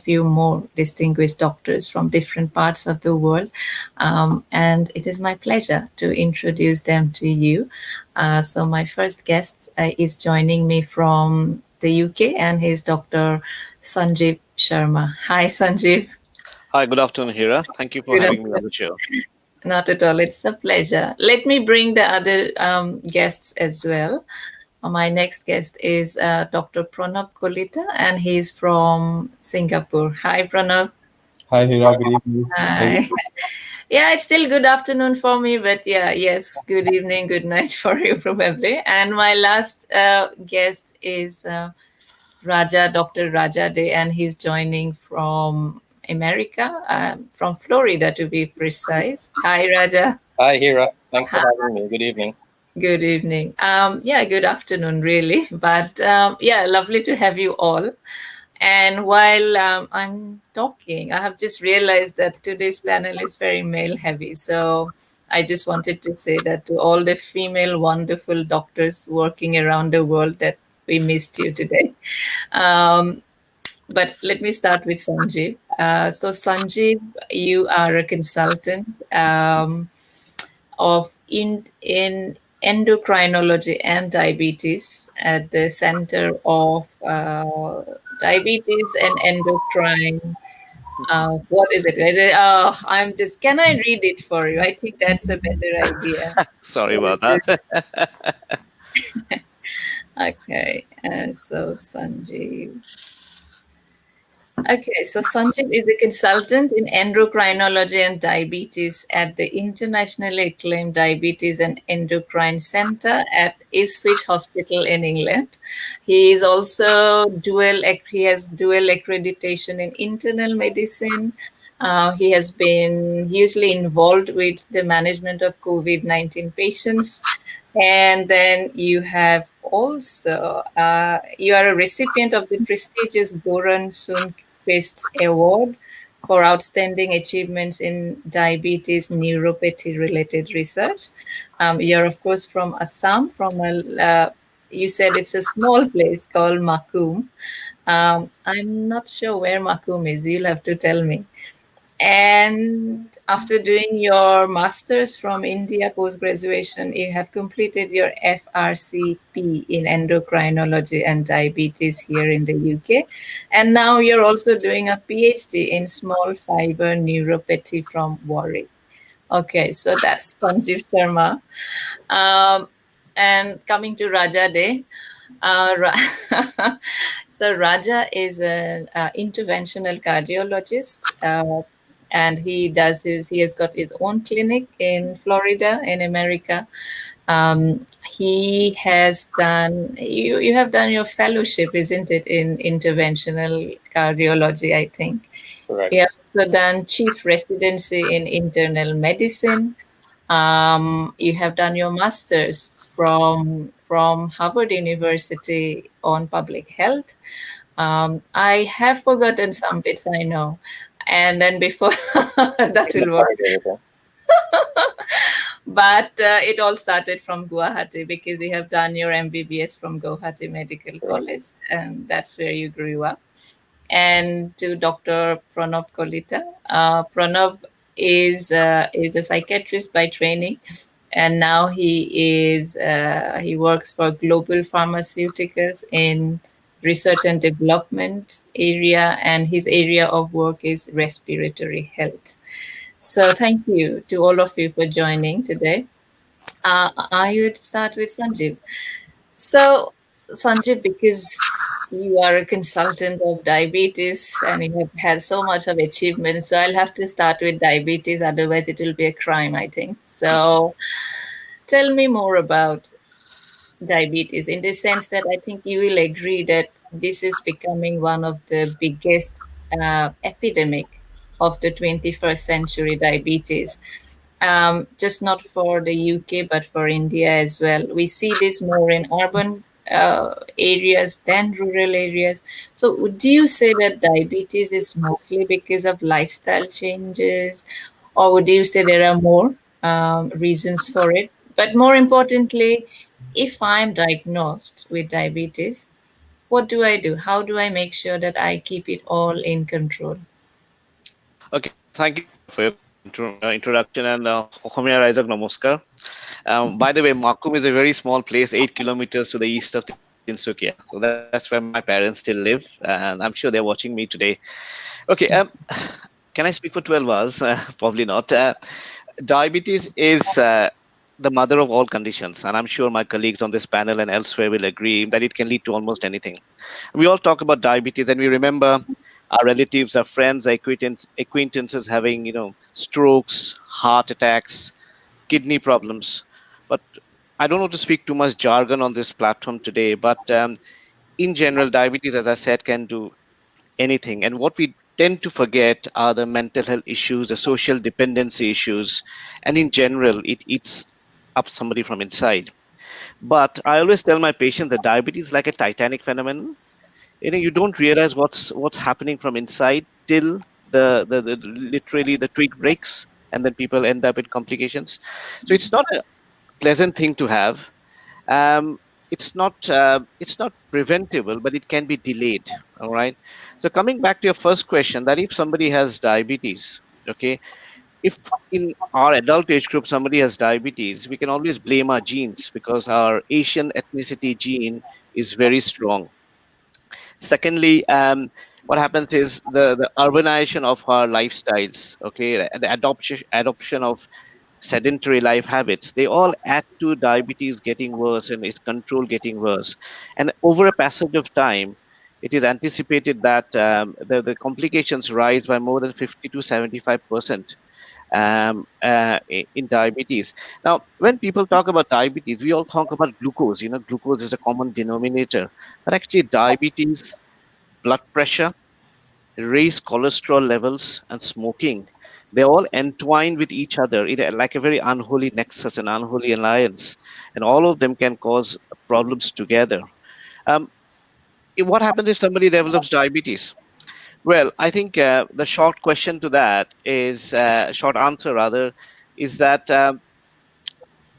few more distinguished doctors from different parts of the world. And it is my pleasure to introduce them to you. So, my first guest is joining me from the UK, and he's Dr. Sanjeev Sharma. Hi, Sanjeev. Hi, good afternoon, Hira. Thank you for Good having me afternoon. on the show. Not at all. It's a pleasure. Let me bring the other guests as well. My next guest is Dr. Pranab Kolita, and he's from Singapore. Hi, Pranab. Hi, Hira. Good evening. How are you? Hi. Yeah, it's still good afternoon for me, but yeah, yes, good evening, good night for you probably. And my last guest is Raja, Dr. Raja Day, and he's joining from America, from Florida to be precise. Hi, Raja. Hi, Hira. Thanks for Hi. having me. Good evening. Good evening. Yeah, good afternoon, really. But yeah, lovely to have you all. And while I'm talking, I have just realized that today's panel is very male heavy. So I just wanted to say that to all the female wonderful doctors working around the world, that we missed you today. Um, but let me start with Sanjeev. So, Sanjeev, you are a consultant in endocrinology and diabetes at the Center of Diabetes and Endocrine. What is it? I'm just, can I read it for you? I think that's a better idea. Sorry What about is it? that. Okay, so Sanjeev. Okay, so Sanjeev is a consultant in endocrinology and diabetes at the internationally acclaimed Diabetes and Endocrine Center at Ipswich Hospital in England. He is also he has dual accreditation in internal medicine. He has been hugely involved with the management of COVID-19 patients. And then you have also, you are a recipient of the prestigious Goran Sundquist Award for outstanding achievements in diabetes neuropathy related research. You're, of course, from Assam, you said it's a small place called Makum. I'm not sure where Makum is. You'll have to tell me. And after doing your master's from India post graduation, you have completed your FRCP in endocrinology and diabetes here in the UK. And now you're also doing a PhD in small fiber neuropathy from Warwick. Okay, so that's Sanjeev Sharma. Um, and coming to Raja Day, So Raja is an interventional cardiologist, and he has got his own clinic in Florida in America. He has done you have done your fellowship, isn't it, in interventional cardiology? I think Correct. you have also done chief residency in internal medicine. You have done your master's from Harvard University on public health. I have forgotten some bits, I know, and then before that You've will not work. covered everything. But it all started from Guwahati because you have done your MBBS from Guwahati Medical Correct. College, and that's where you grew up. And to Dr. Pranab Kolita. Pranab is a psychiatrist by training, and now he works for global pharmaceuticals in research and development area, and his area of work is respiratory health. So thank you to all of you for joining today. I would start with Sanjeev. So, Sanjay, because you are a consultant of diabetes and you have had so much of achievement, so I'll have to start with diabetes, otherwise, it will be a crime, I think. So, tell me more about diabetes in the sense that I think you will agree that this is becoming one of the biggest epidemic of the 21st century, diabetes. Just not for the UK, but for India as well. We see this more in urban areas than rural areas. So, would you say that diabetes is mostly because of lifestyle changes, or would you say there are more reasons for it? But more importantly, if I'm diagnosed with diabetes, what do I do? How do I make sure that I keep it all in control? Okay, thank you, Hira, for your kind introduction and Okhomia Raizak Namaskar. By the way, Makum is a very small place, 8 kilometers to the east of Tinsukia. So that's where my parents still live, and I'm sure they're watching me today. Okay, can I speak for 12 hours? Probably not. Diabetes is the mother of all conditions, and I'm sure my colleagues on this panel and elsewhere will agree that it can lead to almost anything. We all talk about diabetes, and we remember our relatives, our friends, our acquaintances having, strokes, heart attacks, kidney problems. But I don't want to speak too much jargon on this platform today, but in general, diabetes, as I said, can do anything. And what we tend to forget are the mental health issues, the social dependency issues, and in general, it eats up somebody from inside. But I always tell my patients that diabetes is like a Titanic phenomenon. You don't realize what's happening from inside till the literally the twig breaks, and then people end up with complications. So it's not a pleasant thing to have. um, it's not preventable, but it can be delayed. All right. So coming back to your first question, that if somebody has diabetes, okay, if in our adult age group somebody has diabetes, we can always blame our genes because our Asian ethnicity gene is very strong. Secondly, what happens is the urbanization of our lifestyles, okay, and the adoption of sedentary life habits, they all add to diabetes getting worse and its control getting worse. And over a passage of time, it is anticipated that the complications rise by more than 50 to 75% in diabetes. Now, when people talk about diabetes, we all talk about glucose. Glucose is a common denominator, but actually, diabetes, blood pressure, raised cholesterol levels, and smoking, they all entwine with each other in like a very unholy nexus, an unholy alliance, and all of them can cause problems together. Um, what happens if somebody develops diabetes? Well, I think the short question to that is, short answer rather, is that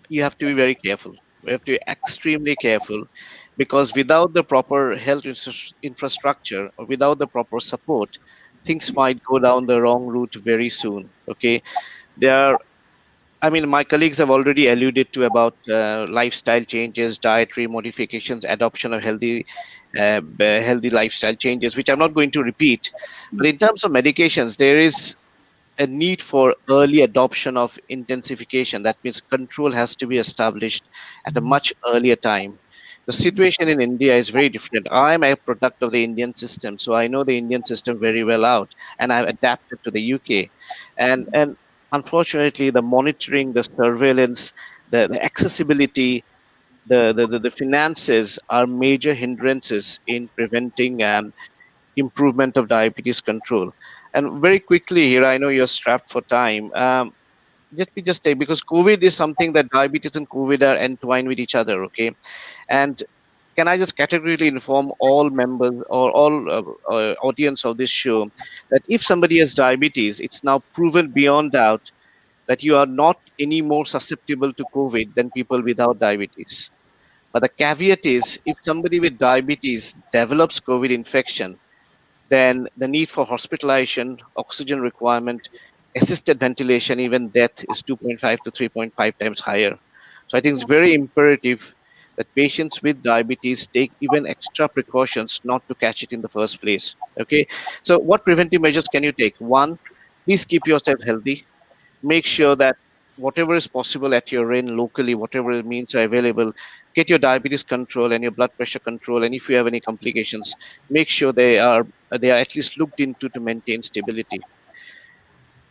you have to be very careful. We have to be extremely careful because without the proper health infrastructure or without the proper support, things might go down the wrong route very soon. Okay, there are. I mean, my colleagues have already alluded to about lifestyle changes, dietary modifications, adoption of healthy lifestyle changes, which I'm not going to repeat. But in terms of medications, there is a need for early adoption of intensification. That means control has to be established at a much earlier time. The situation in India is very different. I'm a product of the Indian system, so I know the Indian system very well out, and I've adapted to the UK. And unfortunately, the monitoring, the surveillance, the accessibility, the finances are major hindrances in preventing improvement of diabetes control. And very quickly here, I know you're strapped for time. Let me just take, because COVID is something that diabetes and COVID are entwined with each other. Okay, and can I just categorically inform all members or all audience of this show that if somebody has diabetes, it's now proven beyond doubt that you are not any more susceptible to COVID than people without diabetes. But the caveat is, if somebody with diabetes develops COVID infection, then the need for hospitalization, oxygen requirement, assisted ventilation, even death is 2.5 to 3.5 times higher. So I think it's very imperative that patients with diabetes take even extra precautions not to catch it in the first place. Okay. So what preventive measures can you take? One, please keep yourself healthy. Make sure that whatever is possible at your end locally, whatever means are available, get your diabetes control and your blood pressure control. And if you have any complications, make sure they are at least looked into to maintain stability.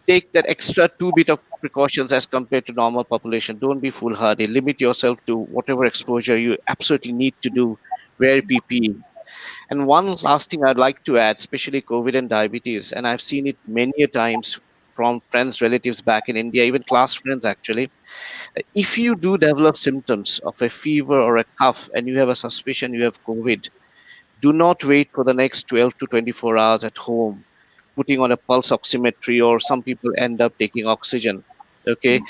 Take that extra two bit of precautions as compared to normal population. Don't be foolhardy. Limit yourself to whatever exposure you absolutely need to do. Wear PPE. And one last thing I'd like to add, especially COVID and diabetes, and I've seen it many a times from friends, relatives back in India, even class friends actually. If you do develop symptoms of a fever or a cough and you have a suspicion you have COVID, do not wait for the next 12 to 24 hours at home, putting on a pulse oximetry, or some people end up taking oxygen. Okay,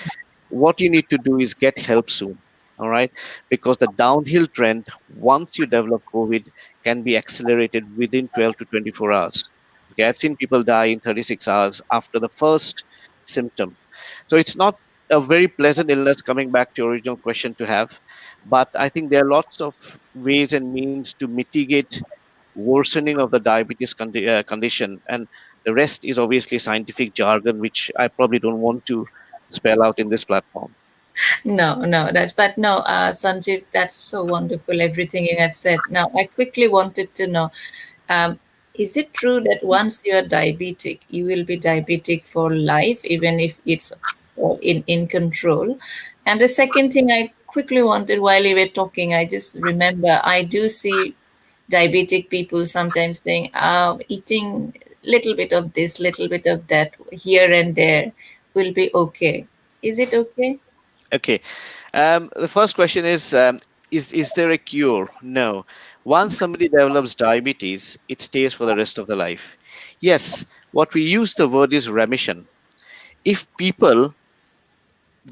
what you need to do is get help soon. All right, because the downhill trend once you develop COVID can be accelerated within 12 to 24 hours. Okay, I've seen people die in 36 hours after the first symptom. So it's not a very pleasant illness, coming back to your original question, to have, but I think there are lots of ways and means to mitigate worsening of the diabetes condition, and the rest is obviously scientific jargon which I probably don't want to spell out in this platform. No, no, but no, Sanjeev, that's so wonderful, everything you have said. Now, I quickly wanted to know, um, is it true that once you're diabetic, you will be diabetic for life, even if it's in control? And the second thing I quickly wanted while you were talking, I just remember I do see diabetic people sometimes saying, eating little bit of this, little bit of that, here and there will be okay. Is it okay? Okay. The first question is there a cure? No. Once somebody develops diabetes, it stays for the rest of the life. Yes, what we use the word is remission. If people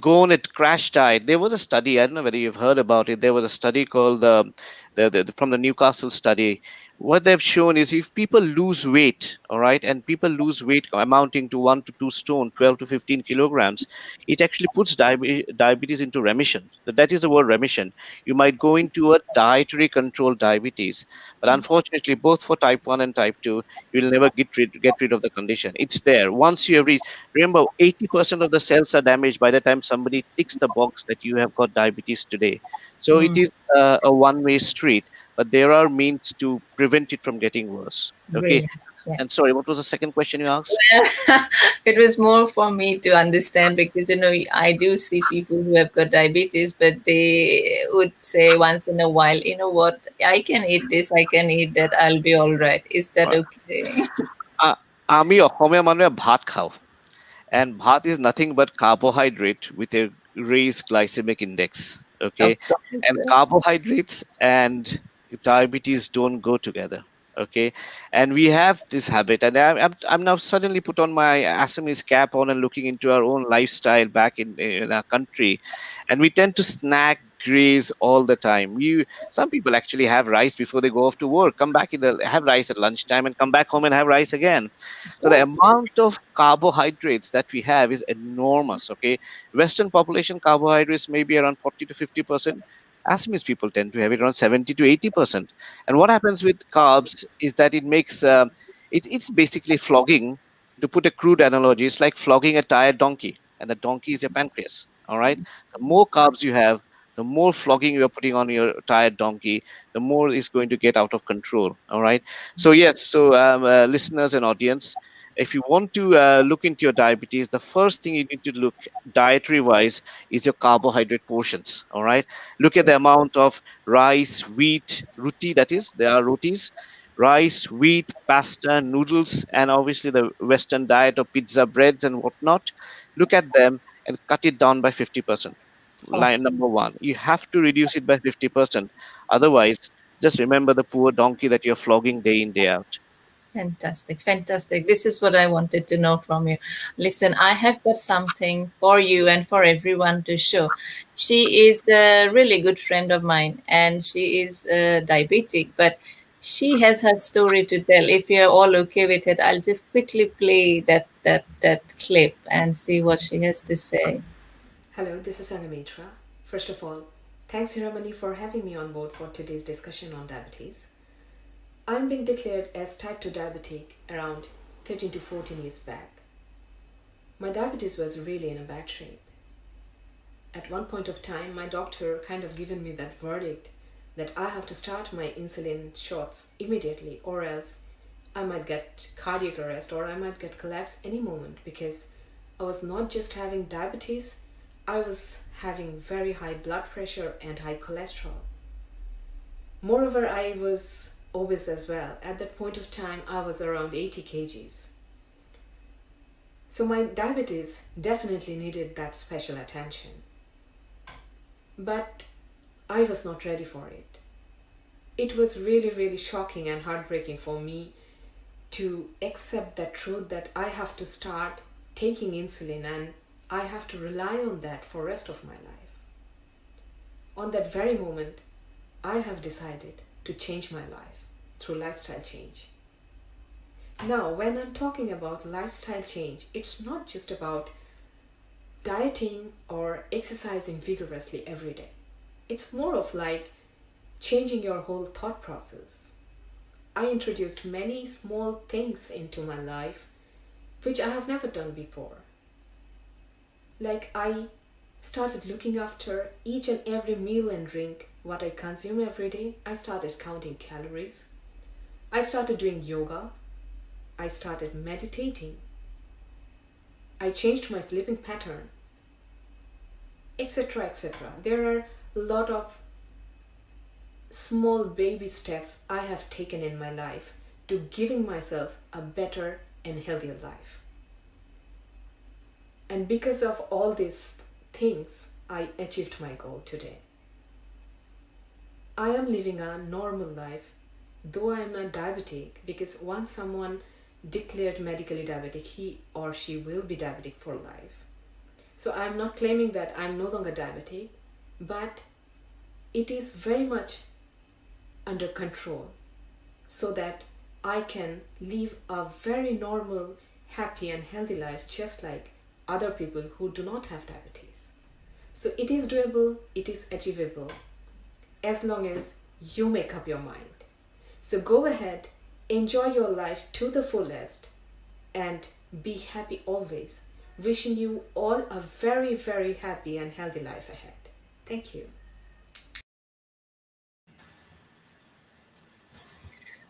go on a crash diet. There was a study, I don't know whether you've heard about it. There was a study called from the Newcastle study. What they've shown is if people lose weight, all right, and people lose weight amounting to 1 to 2 stone, 12 to 15 kilograms, it actually puts diabetes into remission. That is the word remission. You might go into a dietary controlled diabetes, but unfortunately, both for type 1 and type 2, you will never get rid of the condition. It's there. Once you have reached, remember, 80% of the cells are damaged by the time somebody ticks the box that you have got diabetes today. So it Mm, is a one-way street, but there are means to prevent it from getting worse. Okay. brilliant. Yeah. And sorry, what was the second question you asked? It was more for me to understand because I do see people who have got diabetes, but they would say once in a while, you know what, I can eat this, I can eat that, I'll be all right. Is that okay? আ- আমি অসমীয়া মানুহে ভাত খাওঁ, and bhat is nothing but carbohydrate with a raised glycemic index. Okay, Of course. and carbohydrates and diabetes don't go together. Okay, and we have this habit, and I'm now suddenly put on my Assamese cap on and looking into our own lifestyle back in our country, and we tend to snack, graze all the time. Some people actually have rice before they go off to work, come back have rice at lunchtime, and come back home and have rice again. So the Yes. amount of carbohydrates that we have is enormous. Okay, Western population carbohydrates may be around 40 to 50%. Assamese people tend to have it around 70 to 80%. And what happens with carbs is that it makes it's basically flogging. To put a crude analogy, it's like flogging a tired donkey, and the donkey is your pancreas. All right, the more carbs you have, The more flogging you are putting on your tired donkey, the more it's going to get out of control. All right. So yes. So listeners and audience, if you want to look into your diabetes, the first thing you need to look dietary wise is your carbohydrate portions. All right. Look at the amount of rice, wheat, roti. That is, there are rotis, rice, wheat, pasta, noodles, and obviously the Western diet of pizza, breads, and whatnot. Look at them and cut it down by 50%. Line Awesome. number one, you have to reduce it by 50%. Otherwise, just remember the poor donkey that you're flogging day in, day out. Fantastic, fantastic. This is what I wanted to know from you. Listen, I have got something for you and for everyone to show. She is a really good friend of mine and she is diabetic, but she has her story to tell. If you're all okay with it, I'll just quickly play that clip and see what she has to say. Hello, this is Anamitra. First of all, thanks Hiramani for having me on board for today's discussion on diabetes. I'm being declared as type 2 diabetic around 13 to 14 years back. My diabetes was really in a bad shape. At one point of time, my doctor kind of given me that verdict that I have to start my insulin shots immediately or else I might get cardiac arrest or I might get collapse any moment because I was not just having diabetes, I was having very high blood pressure and high cholesterol. Moreover, I was obese as well. At that point of time, I was around 80 kgs. So my diabetes definitely needed that special attention. But I was not ready for it. It was really, really shocking and heartbreaking for me to accept that truth that I have to start taking insulin and I have to rely on that for the rest of my life. On that very moment, I have decided to change my life through lifestyle change. Now, when I'm talking about lifestyle change, it's not just about dieting or exercising vigorously every day. It's more of like changing your whole thought process. I introduced many small things into my life which I have never done before. Like I started looking after each and every meal and drink what I consume every day. I started counting calories. I started doing yoga. I started meditating. I changed my sleeping pattern, etc. etc. There are a lot of small baby steps I have taken in my life to giving myself a better and healthier life. And because of all these things, I achieved my goal today. I am living a normal life, though I am a diabetic, because once someone declared medically diabetic, he or she will be diabetic for life. So I am not claiming that I am no longer diabetic, but it is very much under control so that I can live a very normal, happy and healthy life just like other people who do not have diabetes. So it is doable, it is achievable as long as you make up your mind. So go ahead, enjoy your life to the fullest and be happy always. Wishing you all a very, very happy and healthy life ahead. Thank you.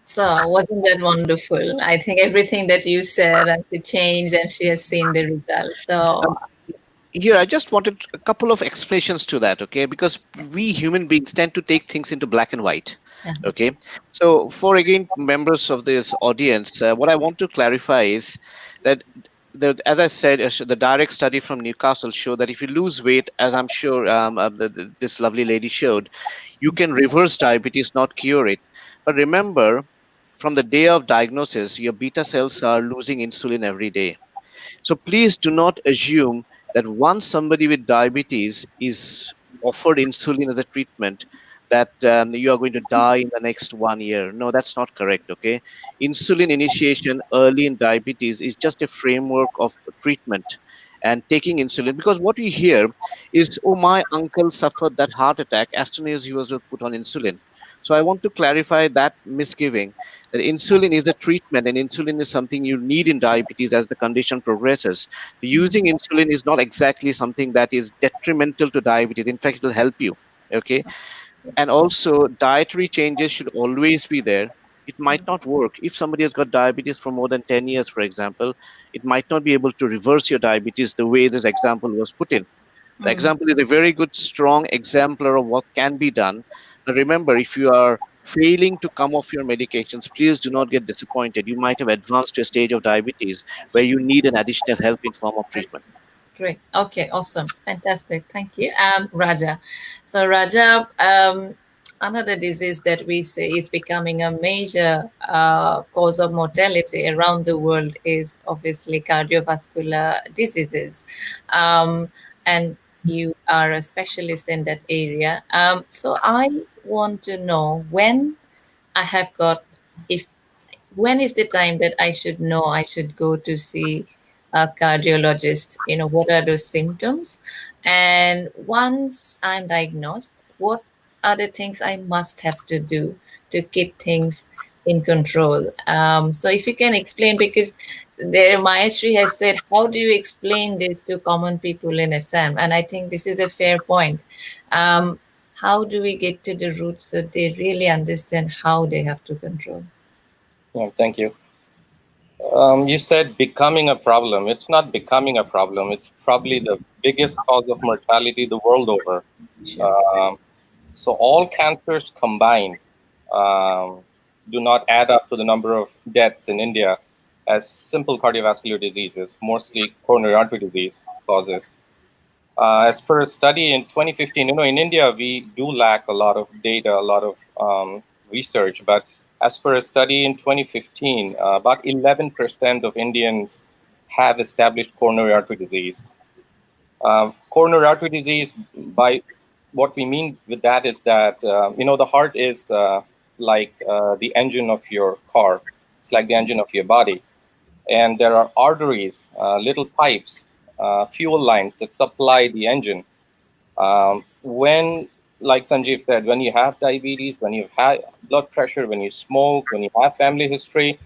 So, wasn't that wonderful? I think everything that you said, and she changed, and she has seen the results. So, Um, Here, I just wanted a couple of explanations to that, okay? Because we human beings tend to take things into black and white, yeah. okay? So, for again, members of this audience, what I want to clarify is that as I said, the direct study from Newcastle showed that if you lose weight, as I'm sure this lovely lady showed, you can reverse diabetes, not cure it. But remember, from the day of diagnosis, your beta cells are losing insulin every day. So please do not assume that once somebody with diabetes is offered insulin as a treatment, that you are going to die in the next 1 year. No, that's not correct. Okay, insulin initiation early in diabetes is just a framework of treatment and taking insulin, because what we hear is, oh, my uncle suffered that heart attack as soon as he was put on insulin. So I want to clarify that misgiving, that insulin is a treatment and insulin is something you need in diabetes as the condition progresses. Using insulin is not exactly something that is detrimental to diabetes. In fact, it will help you. Okay. And also dietary changes should always be there. It might not work if somebody has got diabetes for more than 10 years, for example. It might not be able to reverse your diabetes the way this example was put in. The example is a very good strong exemplar of what can be done. Now remember, if you are failing to come off your medications, please do not get disappointed. You might have advanced to a stage of diabetes where you need an additional help in form of treatment. Great. Okay. Awesome. Fantastic. Thank you. Raja. So Raja, another disease that we say is becoming a major cause of mortality around the world is obviously cardiovascular diseases, and you are a specialist in that area. So I want to know when I have got if when is the time that I should know I should go to see a cardiologist? What are those symptoms? And once I'm diagnosed, what are the things I must have to do to keep things in control? So if you can explain, because there Maestri has said, how do you explain this to common people in Assam? And I think this is a fair point. How do we get to the roots so they really understand how they have to control? Yeah, thank you. You said becoming a problem. It's not becoming a problem. It's probably the biggest cause of mortality the world over. Sure. Um, so all cancers combined um, do not add up to the number of deaths in India as simple cardiovascular diseases, mostly coronary artery disease causes. As per a study in 2015, in India, we do lack a lot of data, a lot of research. But as per a study in 2015, about 11% of Indians have established coronary artery disease. Coronary artery disease, by what we mean with that is that, the heart is like the engine of your car. It's like the engine of your body. And there are arteries, little pipes, fuel lines that supply the engine. When, like Sanjeev said, when you have diabetes, when you have blood pressure, when you smoke, when you have family history,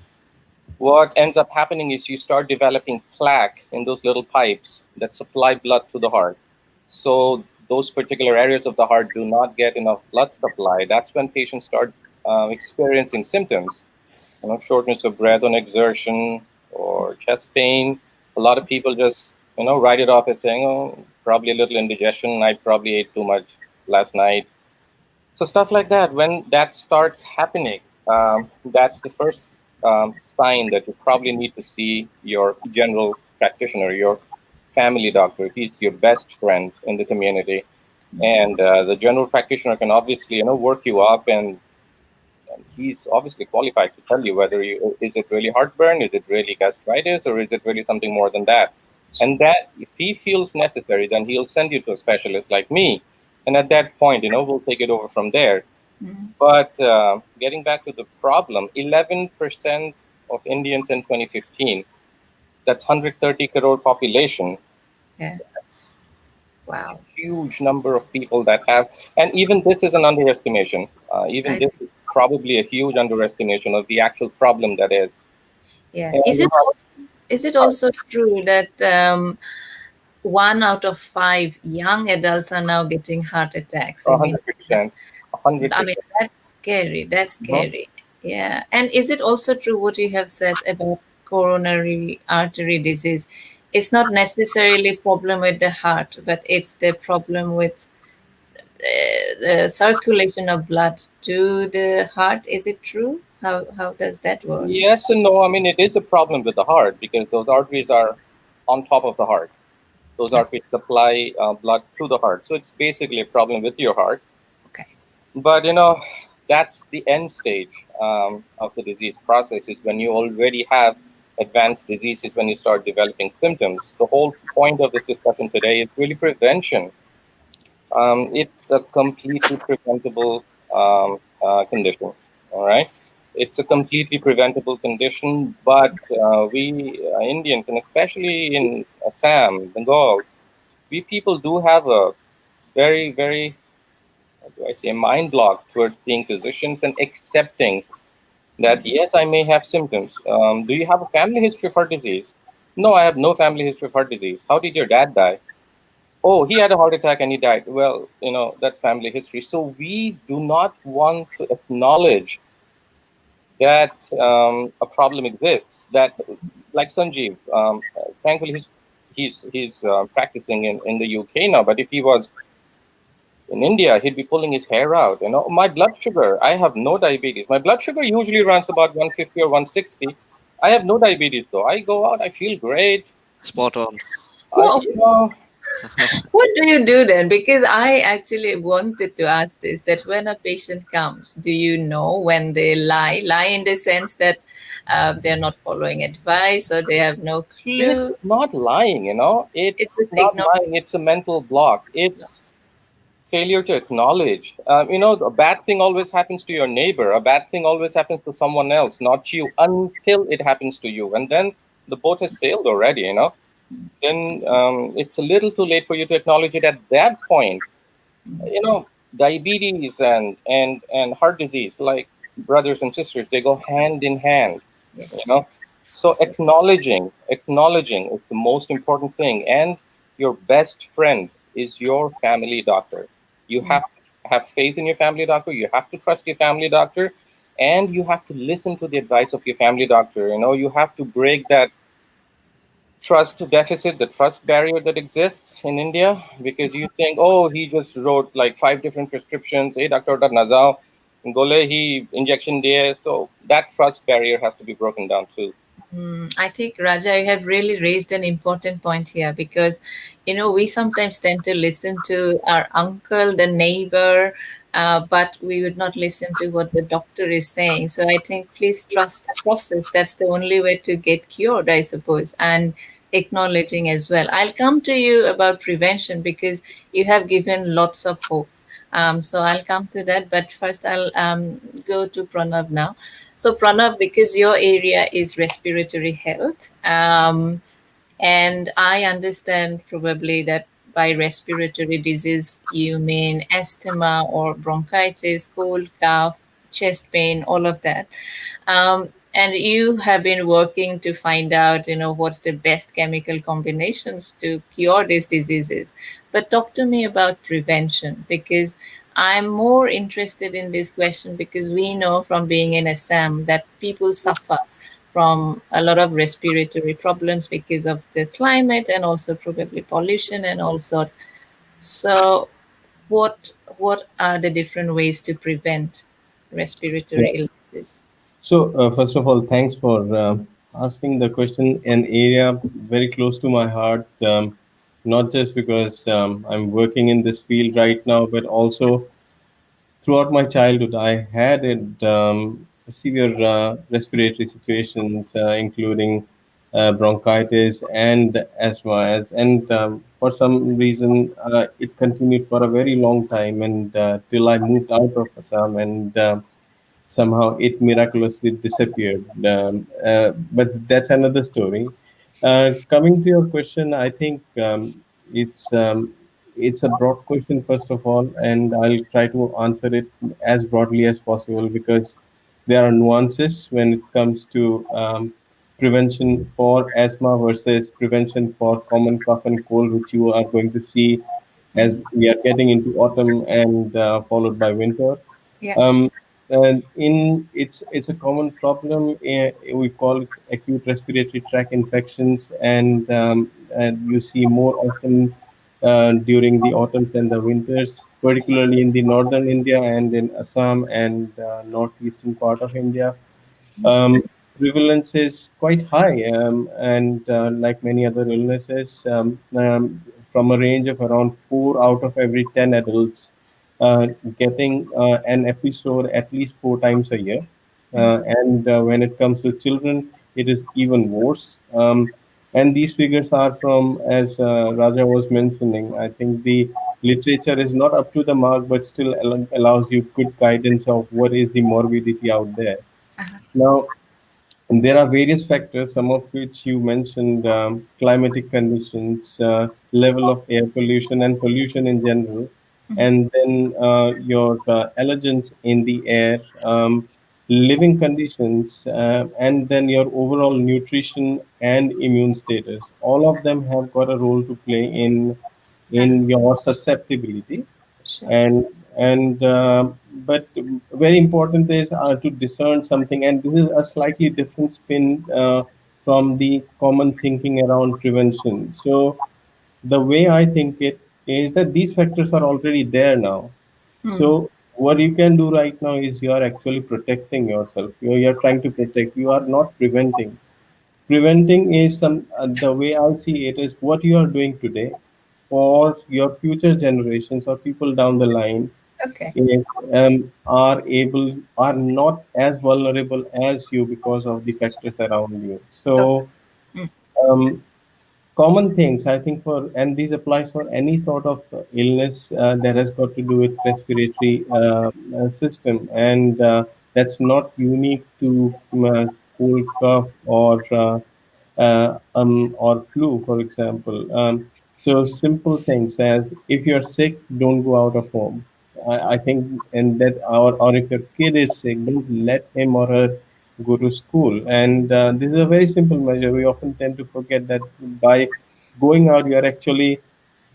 what ends up happening is you start developing plaque in those little pipes that supply blood to the heart. So those particular areas of the heart do not get enough blood supply. That's when patients start experiencing symptoms, shortness of breath on exertion or chest pain. A lot of people just, write it off as saying, oh, probably a little indigestion. I probably ate too much last night. So stuff like that, when that starts happening, that's the first sign that you probably need to see your general practitioner, your family doctor. He's your best friend in the community. And the general practitioner can obviously, work you up, and he's obviously qualified to tell you whether is it really heartburn, is it really gastritis, or is it really something more than that. And that, if he feels necessary, then he'll send you to a specialist like me. And at that point, we'll take it over from there. But getting back to the problem, 11% of Indians in 2015, that's 130 crore population. Yeah. That's Wow. huge number of people that have, and even this is an underestimation. Even this is probably a huge underestimation of the actual problem that is. Yeah. And Is it also true that 1 out of 5 young adults are now getting heart attacks? I mean, 100%, 100%. that's scary. That's scary. Yeah. And is it also true what you have said about coronary artery disease? It's not necessarily a problem with the heart, but it's the problem with the circulation of blood to the heart. Is it true? How does that work? Yes and no. I mean, it is a problem with the heart because those arteries are on top of the heart. Those arteries supply blood to the heart. So it's basically a problem with your heart. Okay. But, that's the end stage of the disease process, is when you already have advanced disease, is when you start developing symptoms. The whole point of this discussion today is really prevention. It's a completely preventable condition, all right? It's a completely preventable condition, but we Indians, and especially in Assam, Bengal, we people do have a very, very, how do I say, mind block towards seeing physicians and accepting that, yes, I may have symptoms. Do you have a family history of heart disease? No, I have no family history of heart disease. How did your dad die? oh, he had a heart attack and he died. Well, that's family history. So we do not want to acknowledge that a problem exists. That, like Sanjeev, thankfully he's practicing in the UK now. But if he was in India, he'd be pulling his hair out. My blood sugar. I have no diabetes. My blood sugar usually runs about 150 or 160. I have no diabetes though. I go out. I feel great. Spot on. I, Well, you know, what do you do then? Because I actually wanted to ask this, that when a patient comes, do you know when they lie? Lie in the sense that they're not following advice or they have no it's clue. not lying. It's It's just not ignorance. lying. It's a mental block. It's failure to acknowledge. A bad thing always happens to your neighbor. A bad thing always happens to someone else, not you, until it happens to you. And then the boat has sailed already. Then it's a little too late for you to acknowledge it at that point. Diabetes and heart disease, like brothers and sisters, they go hand in hand. you Yes. know so acknowledging is the most important thing, and your best friend is your family doctor. You have to have faith in your family doctor, you have to trust your family doctor, and you have to listen to the advice of your family doctor. You have to break that trust deficit, the trust barrier that exists in India, because you think, oh, he just wrote like 5 different prescriptions. Hey, doctor, nazao, gole he injection diye. So that trust barrier has to be broken down too. I think, Raja, you have really raised an important point here because, we sometimes tend to listen to our uncle, the neighbor, but we would not listen to what the doctor is saying. So I think please trust the process. That's the only way to get cured, I suppose, and acknowledging as well. I'll come to you about prevention because you have given lots of hope. So I'll come to that, but first I'll go to Pranav now. So Pranav, because your area is respiratory health, and I understand probably that by respiratory disease you mean asthma or bronchitis, cold, cough, chest pain, all of that. And you have been working to find out, what's the best chemical combinations to cure these diseases. But talk to me about prevention because I'm more interested in this question because we know from being in Assam that people suffer from a lot of respiratory problems because of the climate and also probably pollution and all sorts. So, what are the different ways to prevent Yeah. respiratory illnesses? So, first of all, thanks for asking the question. An area very close to my heart, not just because I'm working in this field right now, but also throughout my childhood, I had severe respiratory situations, including bronchitis and asthma. And for some reason, it continued for a very long time, and till I moved out of Assam, and somehow it miraculously disappeared. But that's another story. Coming to your question, I think it's um, it's a broad question first of all, and I'll try to answer it as broadly as possible because there are nuances when it comes to prevention for asthma versus prevention for common cough and cold, which you are going to see as we are getting into autumn and followed by winter. Yeah. Um, and in it's a common problem. We call it acute respiratory tract infections, and you see more often during the autumns and the winters, particularly in the northern India and in Assam and northeastern part of India. Um, Prevalence is quite high, and like many other illnesses, from a range of around 4 out of every 10 adults uh, getting an episode at least 4 times a year. And when it comes to children, it is even worse. And these figures are from, as Raja was mentioning, I think the literature is not up to the mark, but still allows you good guidance of what is the morbidity out there. Now, and there are various factors, some of which you mentioned: climatic conditions, level of air pollution, and pollution in general, and then your allergens in the air, living conditions, and then your overall nutrition and immune status. All of them have got a role to play in in your susceptibility. Sure. And but very important is to discern something, and this is a slightly different spin from the common thinking around prevention. So the way I think it is that these factors are already there now. So what you can do right now is you are actually protecting yourself. You are trying to protect. You are not preventing. Preventing is the way I see it is what you are doing today for your future generations or people down the line Okay. is, are not as vulnerable as you because of the factors around you. Got So um, common things I think for, and this applies for any sort of illness that has got to do with respiratory system, and that's not unique to cold cough or flu, for example. So simple things as if you're sick, don't go out of home. I think, and that, or if your kid is sick, don't let him or her go to school. And this is a very simple measure. We often tend to forget that by going out, you are actually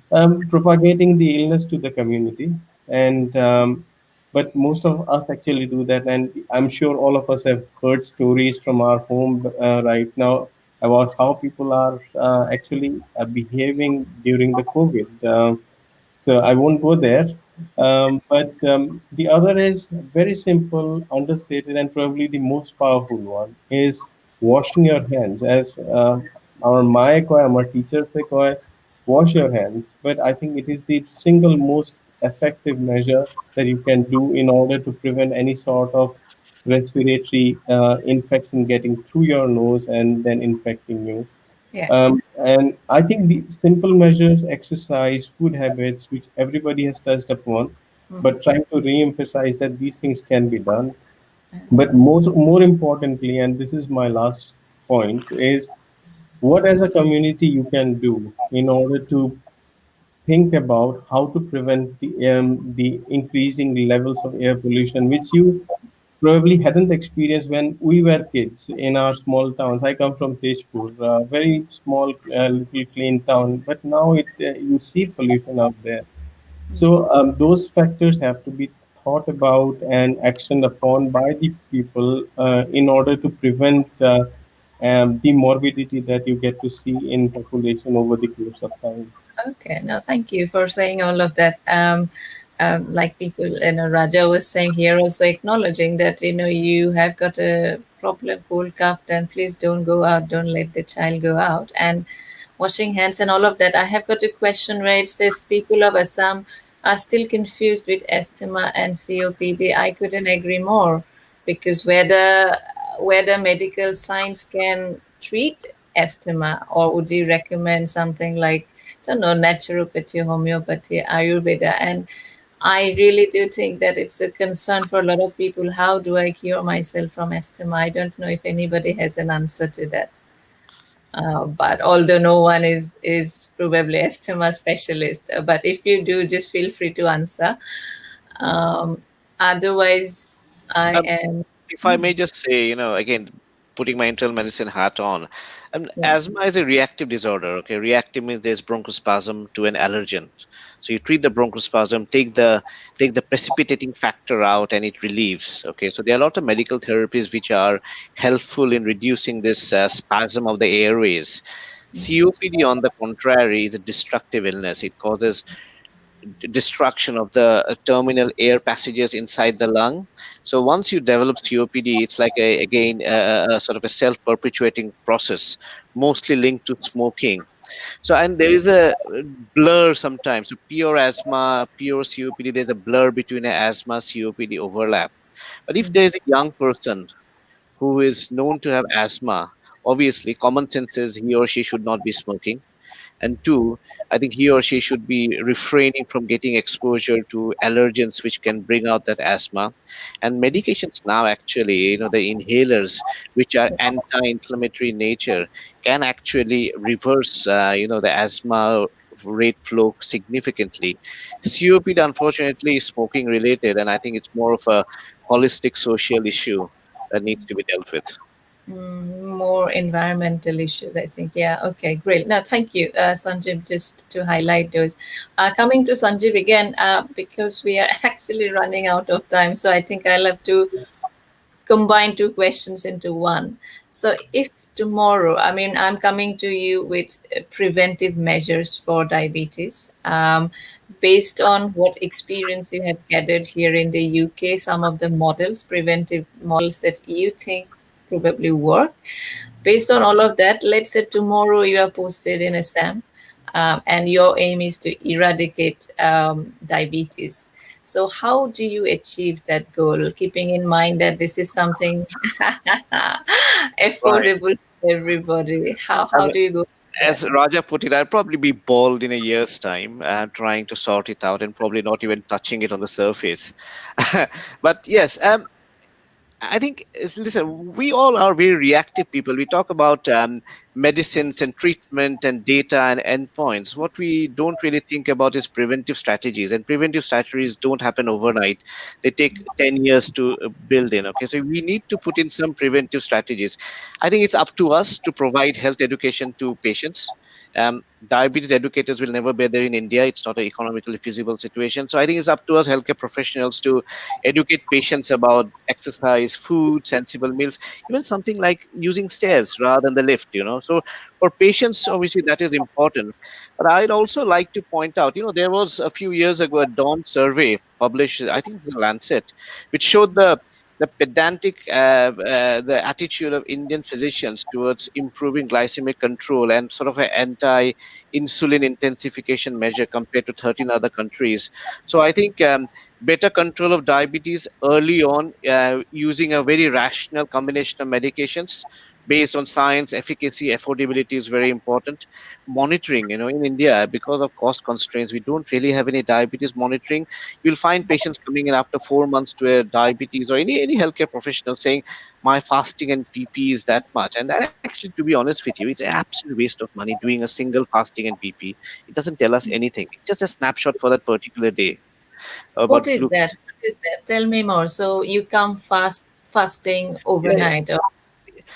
propagating the illness to the community. And but most of us actually do that, and I'm sure all of us have heard stories from our home right now about how people are actually behaving during the COVID. So I won't go there. But the other is very simple, understated, and probably the most powerful one is washing your hands. As our Maya Koi, our teacher say Koi, wash your hands. But I think it is the single most effective measure that you can do in order to prevent any sort of respiratory infection getting through your nose and then infecting you. Yeah. And I think the simple measures, exercise, food habits, which everybody has touched upon, but trying to re-emphasize that these things can be done. But more importantly, and this is my last point, is what as a community you can do in order to think about how to prevent the increasing levels of air pollution, which you probably hadn't experienced when we were kids in our small towns. I come from Tejpur, a very small, little clean town, but now you see pollution out there. So those factors have to be thought about and actioned upon by the people in order to prevent the morbidity that you get to see in population over the course of time. Okay, no, thank you for saying all of that. Like people, Raja was saying here, also acknowledging that you have got a problem, cold cough, then please don't go out, don't let the child go out, and washing hands and all of that. I have got a question where it says people of Assam are still confused with asthma and COPD. I couldn't agree more because whether medical science can treat asthma, or would you recommend something like, I don't know, naturopathy, homeopathy, Ayurveda? And I really do think that it's a concern for a lot of people. How do I cure myself from asthma? I don't know if anybody has an answer to that. But although no one is probably asthma specialist, but if you do, just feel free to answer. Um, Otherwise, I Um, am. if I may just say, again, putting my internal medicine hat on, Yeah. asthma is a reactive disorder. Okay, reactive means there's bronchospasm to an allergen. So you treat the bronchospasm, take the precipitating factor out, and it relieves. Okay, so there are a lot of medical therapies which are helpful in reducing this spasm of the airways. COPD, on the contrary, is a destructive illness. It causes destruction of the terminal air passages inside the lung. So once you develop COPD, it's like a sort of a self-perpetuating process, mostly linked to smoking. So, and there is a blur sometimes. So pure asthma, pure COPD, there's a blur between an asthma COPD overlap. But if there is a young person who is known to have asthma, obviously common sense says he or she should not be smoking. And two, I think he or she should be refraining from getting exposure to allergens which can bring out that asthma. And medications now, actually, the inhalers, which are anti-inflammatory in nature, can actually reverse the asthma rate flow significantly. COPD, unfortunately, is smoking related, and I think it's more of a holistic social issue that needs to be dealt with. More environmental issues, I think. Yeah. Okay. Great. Now, thank you, Sanjeev, just to highlight those. Coming to Sanjeev again, because we are actually running out of time, so I think I'll have to combine two questions into one. So, if tomorrow, I mean, I'm coming to you with preventive measures for diabetes, based on what experience you have gathered here in the UK, some of the models, preventive models that you think probably work. Based on all of that, let's say tomorrow you are posted in Assam, and your aim is to eradicate diabetes. So, how do you achieve that goal, keeping in mind that this is something Right. affordable to everybody? How And do you go there? as Raja put it, I'd probably be bald in a year's time, trying to sort it out and probably not even touching it on the surface. But yes, I think, listen, we all are very reactive people. We talk about medicines and treatment and data and endpoints. What we don't really think about is preventive strategies. And preventive strategies don't happen overnight. They take 10 years to build in. Okay. So we need to put in some preventive strategies. I think it's up to us to provide health education to patients. Diabetes educators will never be there in India. It's not an economically feasible situation. So I think it's up to us, healthcare professionals, to educate patients about exercise, food, sensible meals, even something like using stairs rather than the lift, So for patients, obviously, that is important. But I'd also like to point out, there was a few years ago a Dawn survey published, I think, in Lancet, which showed the pedantic the attitude of Indian physicians towards improving glycemic control and sort of an anti-insulin intensification measure compared to 13 other countries. So I think better control of diabetes early on, using a very rational combination of medications based on science, efficacy, affordability is very important. Monitoring, in India, because of cost constraints, we don't really have any diabetes monitoring. You'll find patients coming in after 4 months to a diabetes, or any healthcare professional saying, my fasting and PP is that much. And that, actually, to be honest with you, it's an absolute waste of money doing a single fasting and PP. It doesn't tell us anything. It's just a snapshot for that particular day What about is glucose. that? What is that? Tell me more. So you come fasting Yeah, overnight, or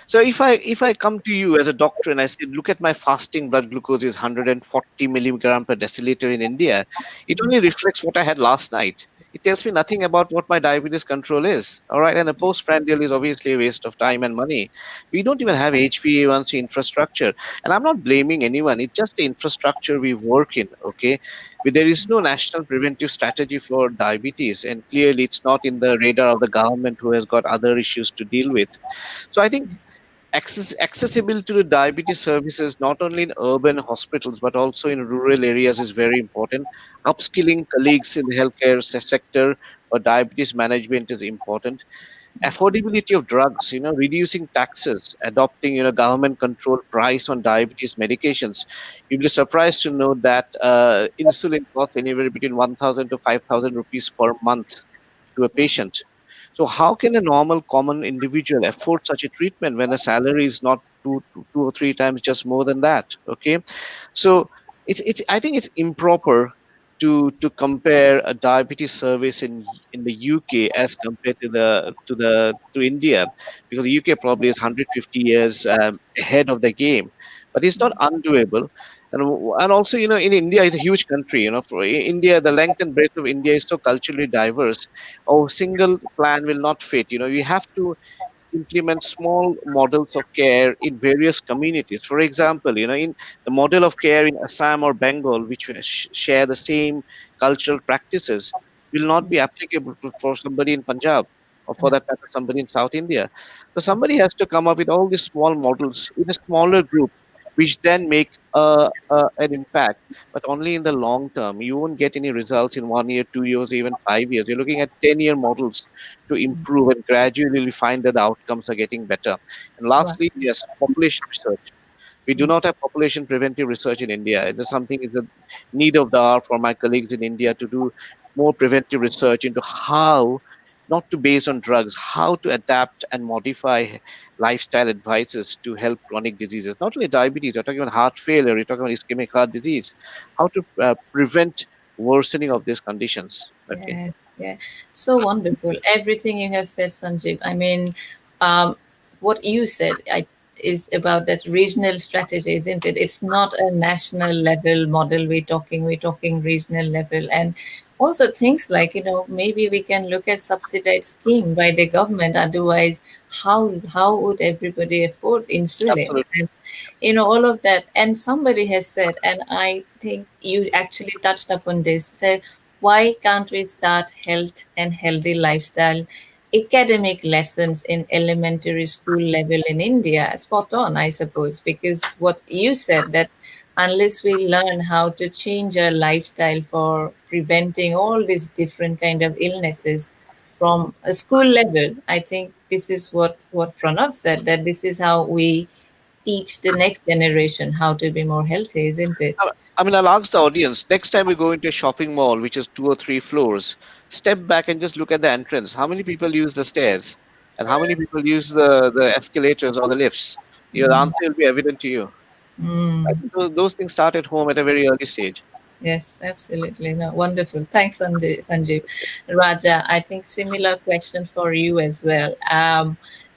so if I come to you as a doctor and I say, look at my fasting blood glucose is 140 milligram per deciliter in India, it only reflects what I had last night. It tells me nothing about what my diabetes control is. All right, and a postprandial is obviously a waste of time and money. We don't even have HbA1c infrastructure, and I'm not blaming anyone. It's just the infrastructure we work in. Okay, there is no national preventive strategy for diabetes, and clearly it's not in the radar of the government, who has got other issues to deal with. So I think accessibility to diabetes services, not only in urban hospitals but also in rural areas, is very important. Upskilling colleagues in the healthcare sector or diabetes management is important. Affordability of drugs, reducing taxes, adopting, government controlled price on diabetes medications. You'll be surprised to know that insulin costs anywhere between 1,000 to 5,000 rupees per month to a patient. So how can a normal common individual afford such a treatment when a salary is not two or three times just more than that? Okay, so it's I think it's improper to compare a diabetes service in the UK as compared to India, because the UK probably is 150 years ahead of the game, but it's not undoable. And also, in India, is a huge country. For India, the length and breadth of India is so culturally diverse. A single plan will not fit. You have to implement small models of care in various communities. For example, in the model of care in Assam or Bengal, which share the same cultural practices, will not be applicable for somebody in Punjab, or for that matter, somebody in South India. So somebody has to come up with all these small models in a smaller group, which then make an impact, but only in the long term. You won't get any results in 1 year, 2 years, even 5 years. You're looking at 10-year models to improve, and gradually we find that the outcomes are getting better. And right. lastly, yes, population research. We do not have population preventive research in India. It is something is a need of the hour for my colleagues in India to do more preventive research into how not to base on drugs, how to adapt and modify lifestyle advices to help chronic diseases, not only diabetes, you're talking about heart failure, you're talking about ischemic heart disease, how to prevent worsening of these conditions. Okay. Yes, yeah. So wonderful. Everything you have said, Sanjeev. I mean, um, what you said is about that regional strategy, isn't it? It's not a national level model we're talking regional level. And also things like, maybe we can look at subsidized scheme by the government. Otherwise, how would everybody afford insulin? Absolutely. And all of that. And somebody has said, and I think you actually touched upon this, said, why can't we start health and healthy lifestyle academic lessons in elementary school level in India? Spot on, I suppose, because what you said, that unless we learn how to change our lifestyle for preventing all these different kind of illnesses from a school level, I think this is what Pranav said, that this is how we teach the next generation how to be more healthy, isn't it? I mean, I'll ask the audience next time we go into a shopping mall, which is 2 or 3 floors, step back and just look at the entrance. How many people use the stairs? And how many people use the escalators or the lifts? Your answer will be evident to you. I Mm. think those things start at home at a very early stage. Yes, absolutely. No, wonderful. Thanks, Sanjeev. Raja, I think similar question for you as well.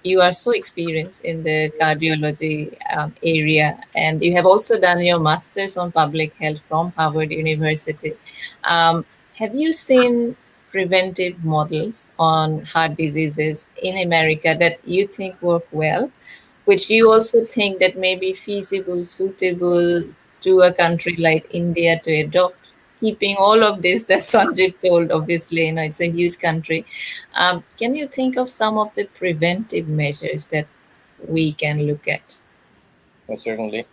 You are so experienced in the cardiology area, and you have also done your master's on public health from Harvard University. Have you seen preventive models on heart diseases in America that you think work well, which you also think that may be feasible, suitable to a country like India to adopt, keeping all of this that Sanjit told, obviously, it's a huge country. Can you think of some of the preventive measures that we can look at? Certainly.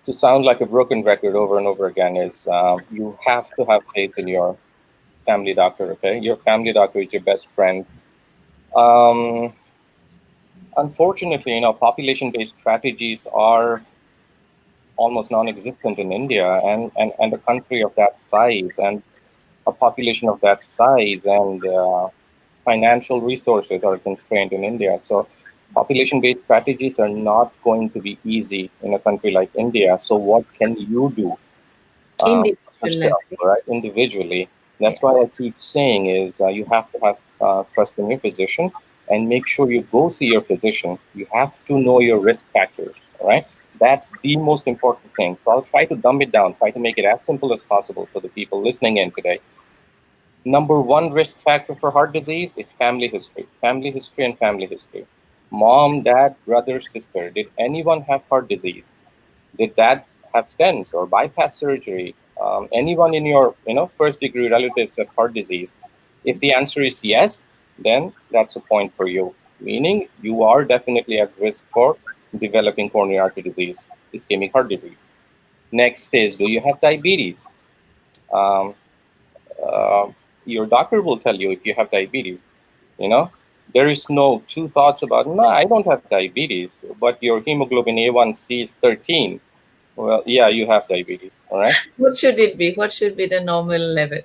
To sound like a broken record over and over again is you have to have faith in your family doctor. Okay, your family doctor is your best friend. Um, Unfortunately, population-based strategies are almost non-existent in India, and a country of that size, and a population of that size, and financial resources are constrained in India. So population-based strategies are not going to be easy in a country like India. So what can you do Individual level, yourself, right, yes. individually? Yeah. That's why I keep saying is you have to have trust in your physician and make sure you go see your physician. You have to know your risk factors, all right? That's the most important thing. So I'll try to dumb it down, try to make it as simple as possible for the people listening in today. Number one risk factor for heart disease is family history. Family history and family history. Mom, dad, brother, sister. Did anyone have heart disease? Did dad have stents or bypass surgery? Anyone in your first degree relatives have heart disease? If the answer is yes, then that's a point for you. Meaning you are definitely at risk for developing coronary artery disease, ischemic heart disease. Next is, do you have diabetes? Um, uh, your doctor will tell you if you have diabetes. You know, there is no two thoughts about, no, I don't have diabetes, but your hemoglobin A1C is 13. Well, yeah, you have diabetes, all right? What should it be? What should be the normal level?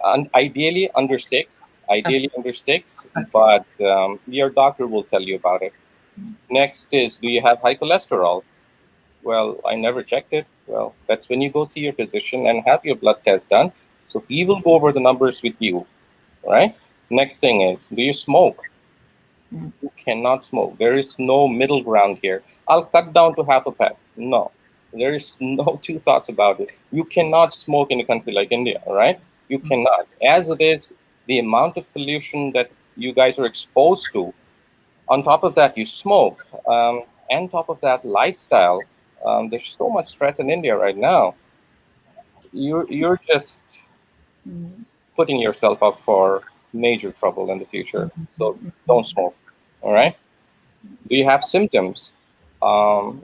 And ideally under six, Okay. Okay. but your doctor will tell you about it. Next is, do you have high cholesterol? Well, I never checked it. Well, that's when you go see your physician and have your blood test done. So he will go over the numbers with you, right? Next thing is, do you smoke? You cannot smoke. There is no middle ground here. I'll cut down to half a pack. No, there is no two thoughts about it. You cannot smoke in a country like India, right? You cannot. As it is, the amount of pollution that you guys are exposed to, on top of that, you smoke, and top of that, lifestyle. There's so much stress in India right now. You're just putting yourself up for major trouble in the future. So don't smoke. All right. Do you have symptoms?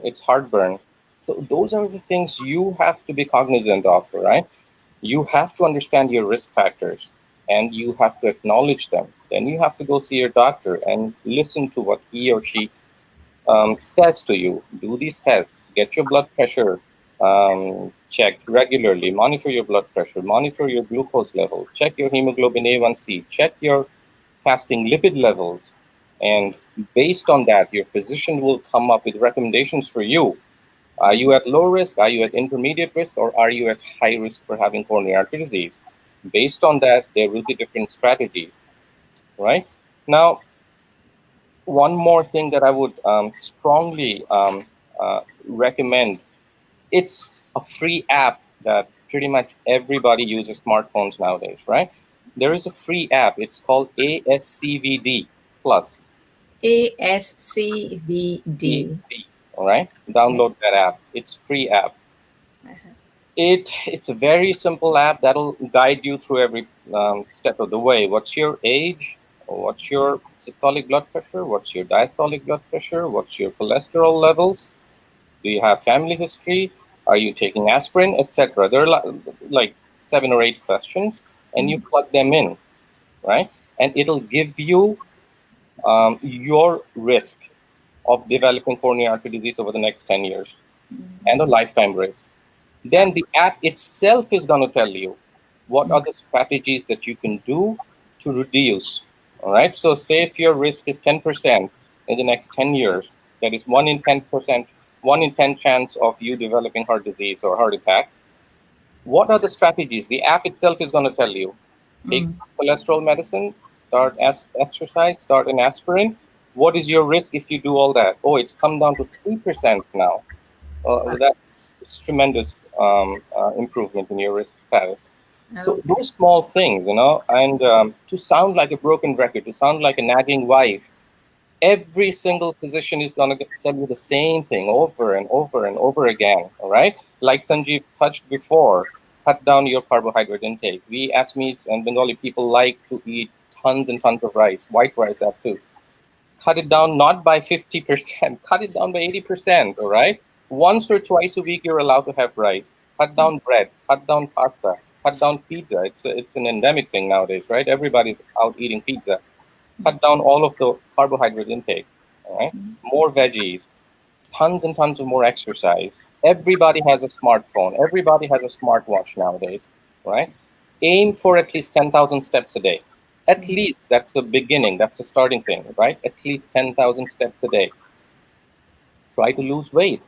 It's heartburn. So those are the things you have to be cognizant of, right? You have to understand your risk factors and you have to acknowledge them. Then you have to go see your doctor and listen to what he or she says to you. Do these tests, get your blood pressure checked regularly, monitor your blood pressure, monitor your glucose level, check your hemoglobin A1C, check your fasting lipid levels. And based on that, your physician will come up with recommendations for you. Are you at low risk? Are you at intermediate risk? Or are you at high risk for having coronary artery disease? Based on that, there will be different strategies, right? Now, one more thing that I would strongly recommend. It's a free app that pretty much everybody uses smartphones nowadays, right? There is a free app. It's called ASCVD Plus. ASCVD. ASCVD, all right? Download that app. It's free app. It's a very simple app that'll guide you through every step of the way. What's your age? What's your systolic blood pressure? What's your diastolic blood pressure? What's your cholesterol levels? Do you have family history? Are you taking aspirin, etc.? There are like 7 or 8 questions, and you plug them in, right? And it'll give you your risk of developing coronary artery disease over the next 10 years and a lifetime risk. Then the app itself is going to tell you what are the strategies that you can do to reduce. All right. So, say if your risk is 10% in the next 10 years, that is 1 in 10%, 1 in 10 chance of you developing heart disease or heart attack. What are the strategies? The app itself is going to tell you. Take cholesterol medicine, start exercise, start an aspirin. What is your risk if you do all that? Oh, it's come down to 3% now. That's tremendous improvement in your risk status. So Okay. those small things, and to sound like a broken record, to sound like a nagging wife, every single physician is going to tell you the same thing over and over and over again. All right, like Sanjeev touched before, cut down your carbohydrate intake. We Assamese and Bengali people like to eat tons and tons of rice, white rice, that too. Cut it down not by 50%, cut it down by 80%, all right? Once or twice a week, you're allowed to have rice. Cut down bread, cut down pasta, cut down pizza. It's an endemic thing nowadays, right? Everybody's out eating pizza. Cut down all of the carbohydrate intake, all right? More veggies, tons and tons of more exercise. Everybody has a smartphone. Everybody has a smartwatch nowadays, right? Aim for at least 10,000 steps a day. At least that's a beginning. That's a starting thing, right? At least 10,000 steps a day. Try to lose weight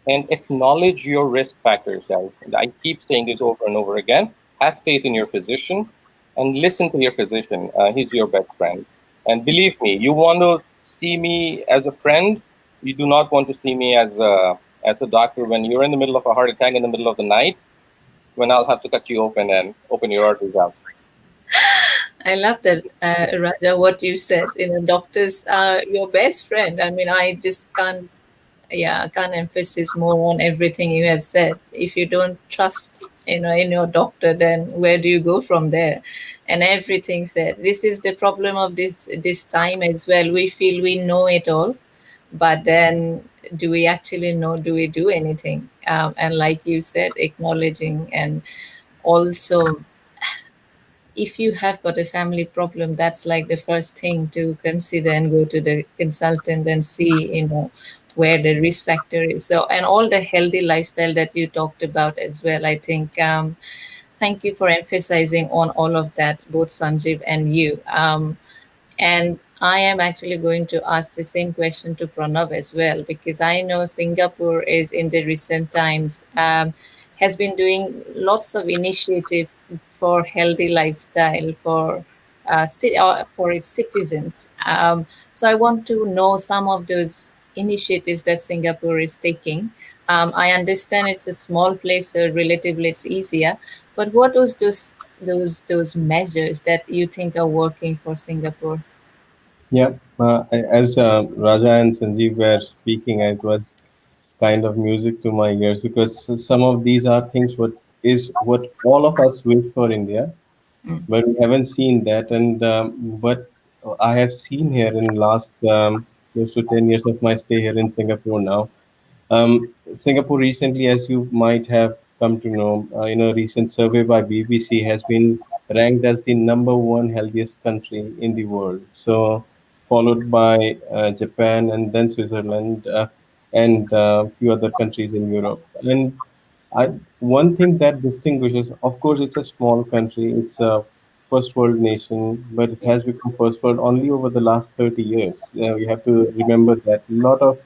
and acknowledge your risk factors, guys. And I keep saying this over and over again. Have faith in your physician and listen to your physician. He's your best friend. And believe me, you want to see me as a friend. You do not want to see me as a doctor when you're in the middle of a heart attack in the middle of the night, when I'll have to cut you open and open your arteries out. I love that, Raja, what you said. Doctors are your best friend. I mean, I just can't, yeah, I can't emphasize more on everything you have said. If you don't trust, in your doctor, then where do you go from there? And everything said. This is the problem of this time as well. We feel we know it all, but then do we actually know? Do we do anything? And like you said, acknowledging, and also if you have got a family problem, that's like the first thing to consider and go to the consultant and see, where the risk factor is. So, and all the healthy lifestyle that you talked about as well, I think, thank you for emphasizing on all of that, both Sanjeev and you. And I am actually going to ask the same question to Pranav as well, because I know Singapore is in the recent times, has been doing lots of initiative for healthy lifestyle for its citizens. So I want to know some of those initiatives that Singapore is taking. I understand it's a small place, so relatively it's easier. But what was those measures that you think are working for Singapore? Yeah, as Raja and Sanjeev were speaking, it was kind of music to my ears because some of these are things what all of us wish for India, but we haven't seen that. And but I have seen here in last close to 10 years of my stay here in Singapore now. Singapore recently, as you might have come to know, in a recent survey by BBC, has been ranked as the number one healthiest country in the world. So, followed by Japan and then Switzerland and a few other countries in Europe. And one thing that distinguishes, of course, it's a small country, it's a first world nation, but it has become first world only over the last 30 years. We have to remember that a lot of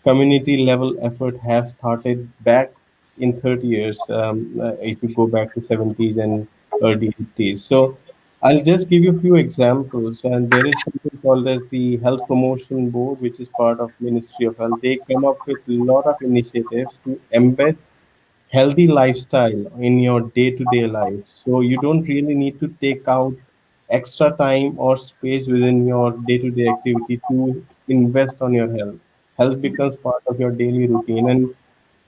community level effort have started back in 30 years, if you go back to 70s and early 80s. So I'll just give you a few examples, and there is something called as the Health Promotion Board, which is part of Ministry of Health. They come up with a lot of initiatives to embed healthy lifestyle in your day-to-day life. So you don't really need to take out extra time or space within your day-to-day activity to invest on your health. Health becomes part of your daily routine. And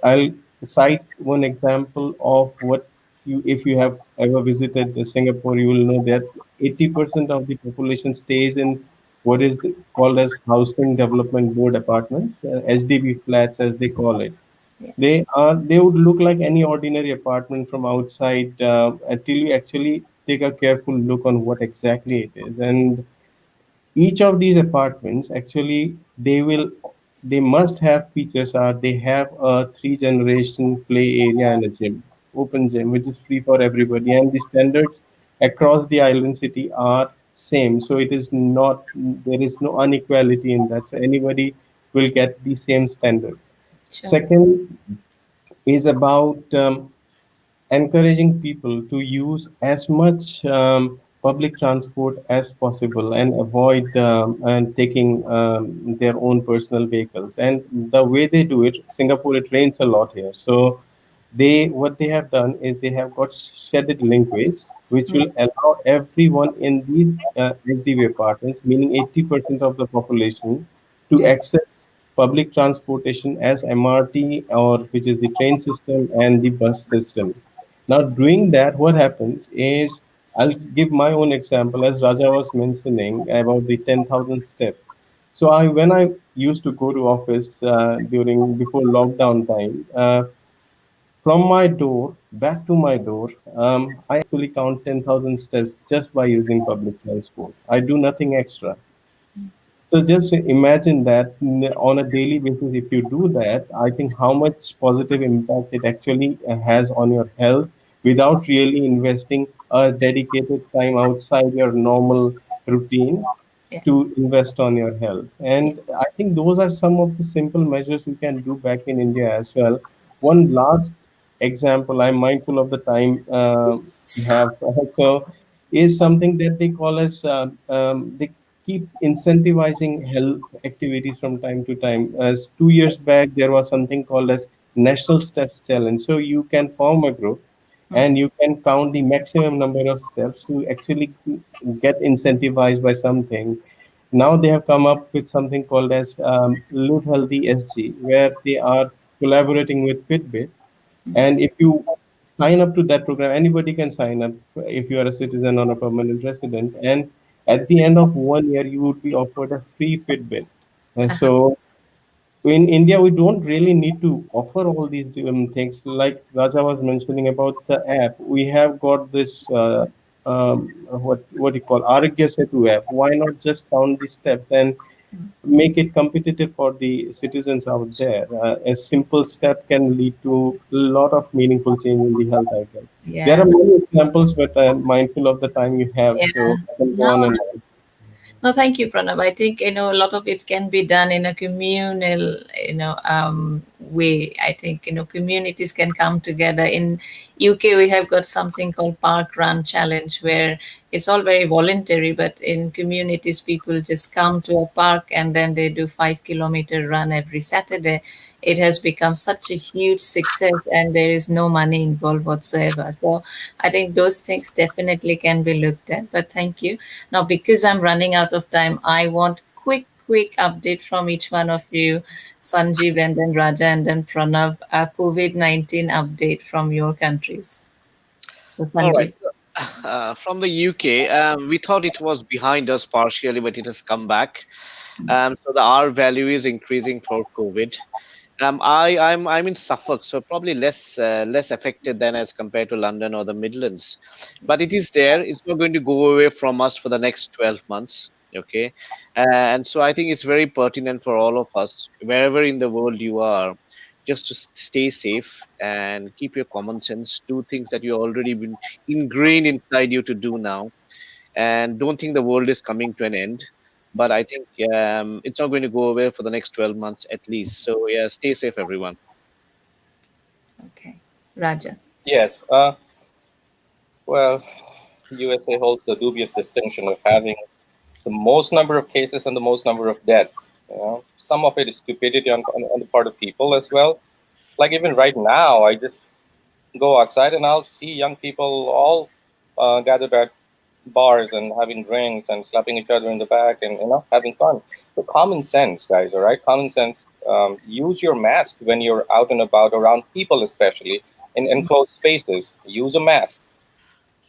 I'll cite one example of what you, if you have ever visited Singapore, you will know that 80% of the population stays in what is called as Housing Development Board apartments, HDB flats as they call it. Yeah. They would look like any ordinary apartment from outside until you actually take a careful look on what exactly it is. And each of these apartments actually they must have features are they have a three generation play area and a gym, open gym, which is free for everybody, and the standards across the island city are same. So it is not, there is no inequality in that, so anybody will get the same standard. Sure. Second is about encouraging people to use as much public transport as possible and avoid and taking their own personal vehicles. And the way they do it, Singapore, it rains a lot here, so they what they have done is they have got shaded linkways which Mm. will allow everyone in these HDB apartments, meaning 80% of the population, to Yeah. access public transportation as MRT, or which is the train system and the bus system. Now, doing that, what happens is, I'll give my own example, as Raja was mentioning about the 10,000 steps. So, when I used to go to office during before lockdown time, from my door back to my door, I actually count 10,000 steps just by using public transport. I do nothing extra. So just imagine that on a daily basis, if you do that, I think how much positive impact it actually has on your health without really investing a dedicated time outside your normal routine Yeah. to invest on your health. Yeah. And I think those are some of the simple measures we can do back in India as well. One last example, I'm mindful of the time we have, so is something that they call as they keep incentivizing health activities from time to time. As 2 years back, there was something called as National Steps Challenge. So you can form a group Mm. and you can count the maximum number of steps to actually get incentivized by something. Now they have come up with something called as Live Healthy SG, where they are collaborating with Fitbit. And if you sign up to that program, anybody can sign up if you are a citizen or a permanent resident. And at the end of 1 year, you would be offered a free Fitbit. And Uh-huh. so in India, we don't really need to offer all these things. Like Raja was mentioning about the app, we have got this what you call Arogya Setu app. Why not just count the steps and make it competitive for the citizens out there? A simple step can lead to a lot of meaningful change in the health, I guess. There Yeah. are many examples, but I'm mindful of the time you have, Yeah. so I can go No, on and on. no, thank you, Pranav. I think a lot of it can be done in a communal way. I think communities can come together. In UK, we have got something called Park Run Challenge, where it's all very voluntary, but in communities, people just come to a park and then they do 5 kilometer run every Saturday. It has become such a huge success, and there is no money involved whatsoever. So I think those things definitely can be looked at. But thank you. Now, because I'm running out of time, I want quick update from each one of you, Sanjeev and then Raja and then Pranav, a COVID-19 update from your countries. So, All right. Sanjeev. From the UK, we thought it was behind us partially, but it has come back. So the R value is increasing for COVID. I'm in Suffolk, so probably less affected than as compared to London or the Midlands. But it is there. It's not going to go away from us for the next 12 months. Okay, and so I think it's very pertinent for all of us, wherever in the world you are, just to stay safe and keep your common sense. Do things that you already been ingrained inside you to do now, and don't think the world is coming to an end. But I think it's not going to go away for the next 12 months at least. So yeah, stay safe, everyone. Okay. Raja. Yes. Well, USA holds the dubious distinction of having the most number of cases and the most number of deaths. You know, some of it is stupidity on the part of people as well. Like even right now, I just go outside and I'll see young people all gathered at bars and having drinks and slapping each other in the back and having fun. So common sense, guys. All right, common sense. Use your mask when you're out and about around people, especially in enclosed spaces. Use a mask.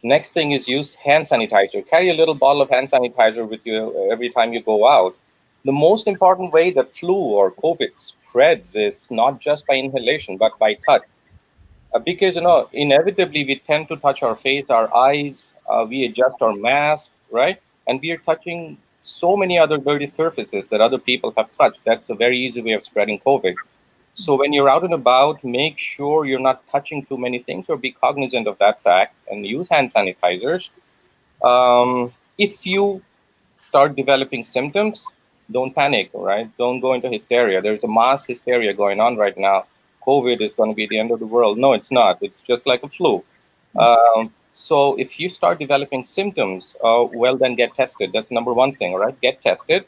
Next thing is use hand sanitizer. Carry a little bottle of hand sanitizer with you every time you go out. The most important way that flu or COVID spreads is not just by inhalation, but by touch. Because inevitably we tend to touch our face, our eyes, we adjust our mask, right? And we are touching so many other dirty surfaces that other people have touched. That's a very easy way of spreading COVID. So when you're out and about, make sure you're not touching too many things, or be cognizant of that fact and use hand sanitizers. If you start developing symptoms, don't panic, all right? Don't go into hysteria. There's a mass hysteria going on right now. COVID is going to be the end of the world. No, it's not. It's just like a flu. So if you start developing symptoms, well, then get tested. That's number one thing, all right? Get tested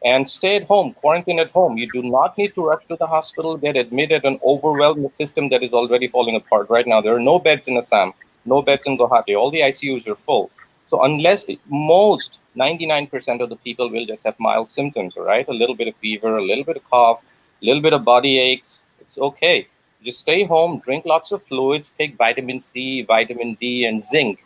and stay at home, quarantine at home. You do not need to rush to the hospital, get admitted, and overwhelm the system that is already falling apart right now. There are no beds in Assam, no beds in Guwahati. All the ICUs are full. So unless most 99% of the people will just have mild symptoms, all right? A little bit of fever, a little bit of cough, a little bit of body aches, it's okay. Just stay home, drink lots of fluids, take vitamin C, vitamin D, and zinc.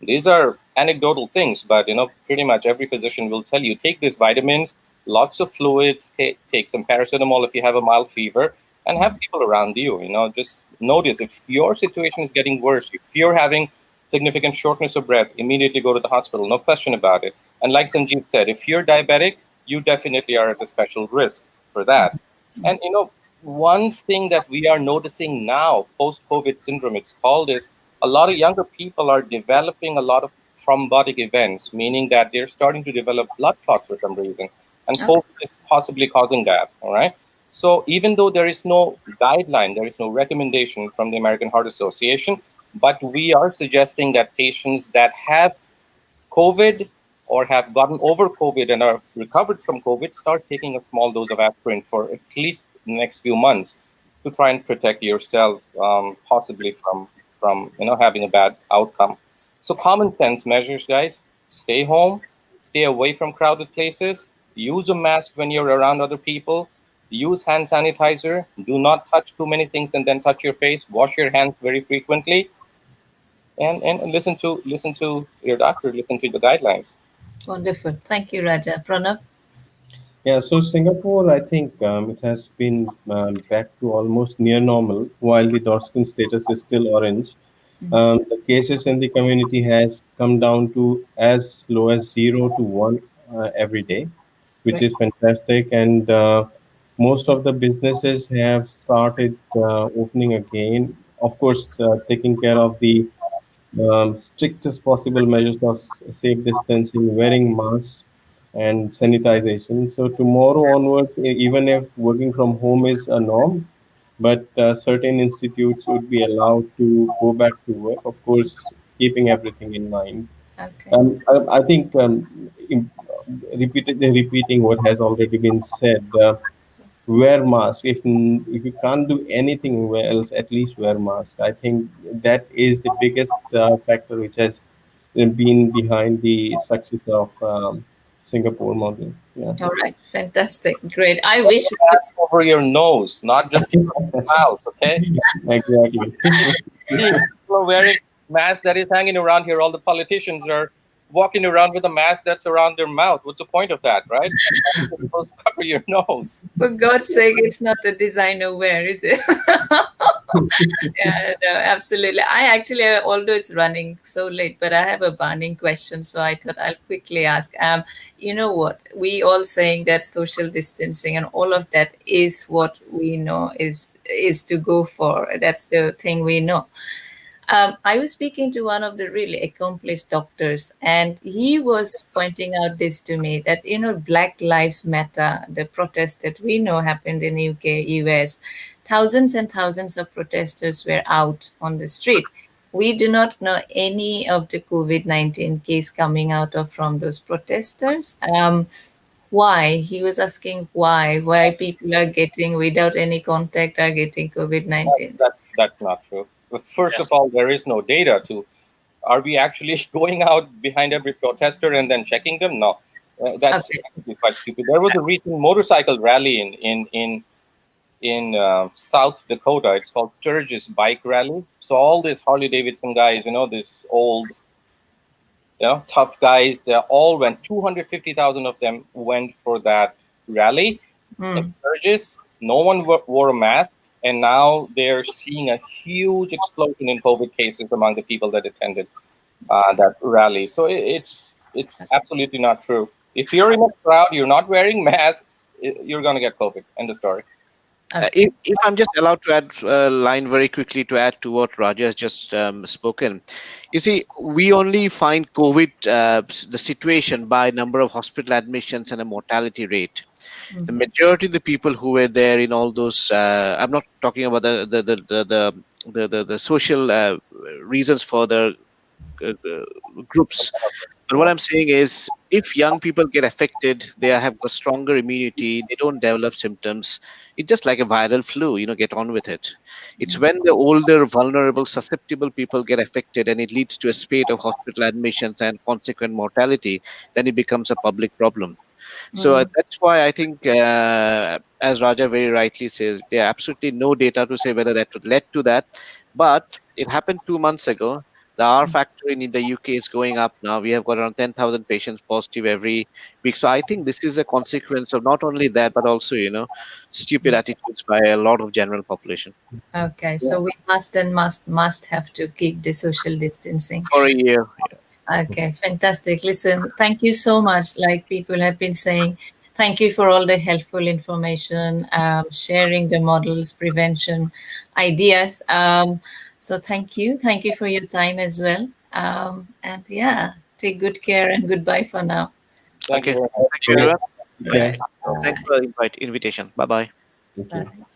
These are anecdotal things, but pretty much every physician will tell you take these vitamins, lots of fluids, take some paracetamol if you have a mild fever, and have people around you. Just notice if your situation is getting worse, if you're having significant shortness of breath, immediately go to the hospital, no question about it. And like Sanjeev said, if you're diabetic, you definitely are at a special risk for that. And one thing that we are noticing now, post-COVID syndrome, it's called, is a lot of younger people are developing a lot of thrombotic events, meaning that they're starting to develop blood clots for some reason. And COVID is possibly causing that, all right? So even though there is no guideline, there is no recommendation from the American Heart Association, but we are suggesting that patients that have COVID or have gotten over COVID and are recovered from COVID start taking a small dose of aspirin for at least the next few months to try and protect yourself, possibly from having a bad outcome. So common sense measures, guys. Stay home, stay away from crowded places, use a mask when you're around other people, use hand sanitizer, do not touch too many things and then touch your face, wash your hands very frequently, and listen to your doctor, listen to the guidelines. Wonderful. Thank you, Raja. Pranab? Yeah, so Singapore, I think it has been back to almost near normal, while the Dorskin status is still orange. The cases in the community has come down to as low as 0 to 1 every day, which Right. is fantastic. And most of the businesses have started opening again. Of course, taking care of the strictest possible measures of safe distancing, wearing masks, and sanitization. So tomorrow onward, even if working from home is a norm, but certain institutes would be allowed to go back to work. Of course, keeping everything in mind. Okay. I think repeatedly repeating what has already been said. Wear mask. If you can't do anything else, at least wear mask. I think that is the biggest factor which has been behind the success of Singapore model. Yeah. All right. Fantastic. Great. I Wear wish a we could. mask over your nose, not just your mouth, okay? Exactly. See, people are wearing masks that is hanging around here. All the politicians are walking around with a mask that's around their mouth. What's the point of that, right? You're supposed to cover your nose. For God's sake, it's not a designer wear, is it? Yeah, no, absolutely. I actually, although it's running so late, but I have a burning question, so I thought I'll quickly ask. You know what? We all saying that social distancing and all of that is what we know is to go for. That's the thing we know. I was speaking to one of the really accomplished doctors, and he was pointing out this to me that, Black Lives Matter, the protest that we know happened in UK, US, thousands and thousands of protesters were out on the street. we do not know any of the COVID-19 case coming out of from those protesters. Why? He was asking why people are getting without any contact are getting COVID-19. That's not true. But first of all, there is no data to. Are we actually going out behind every protester and then checking them? No, that's Okay. actually quite stupid. There was a recent motorcycle rally in South Dakota. It's called Sturgis Bike Rally. So all these Harley Davidson guys, this old, tough guys, they all went. 250,000 of them went for that rally in Mm, Sturgis. No one wore a mask, and now they're seeing a huge explosion in COVID cases among the people that attended that rally. So it's absolutely not true. If you're in a crowd, you're not wearing masks, you're gonna get COVID. End of story. okay. If I'm just allowed to add a line very quickly to add to what Raja has just spoken, you see, we only find COVID, the situation by number of hospital admissions and a mortality rate. The Mm, majority of the people who were there in all those, I'm not talking about the social reasons for the groups. But what Yeah. I'm saying is, if young people get affected, they have got stronger immunity, they don't develop symptoms. It's just like a viral flu, get on with it. It's when the older, vulnerable, susceptible people get affected and it leads to a spate of hospital admissions and consequent mortality, then it becomes a public problem. So mm, that's why I think, as Raja very rightly says, there are absolutely no data to say whether that would led to that. But it happened 2 months ago. The R factor in the UK is going up now. We have got around 10,000 patients positive every week. So I think this is a consequence of not only that, but also, stupid mm. attitudes by a lot of general population Okay, so we must have to keep the social distancing. for a year. Okay, fantastic. Listen, thank you so much. Like people have been saying, thank you for all the helpful information, sharing the models, prevention ideas. So thank you for your time as well. And yeah, take good care and goodbye for now. Thank you Okay. very much. Thank you, Very everyone. Nice. Okay. Thanks Bye. for the invitation. Bye bye. Thank you. Bye.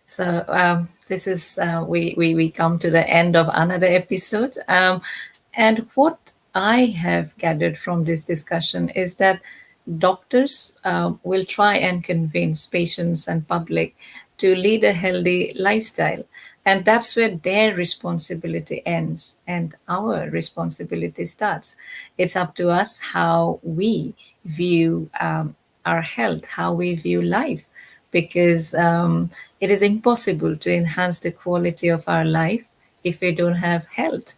So this is we come to the end of another episode, and what I have gathered from this discussion is that doctors will try and convince patients and public to lead a healthy lifestyle, and that's where their responsibility ends and our responsibility starts. It's up to us how we view our health, how we view life, because it is impossible to enhance the quality of our life if we don't have health.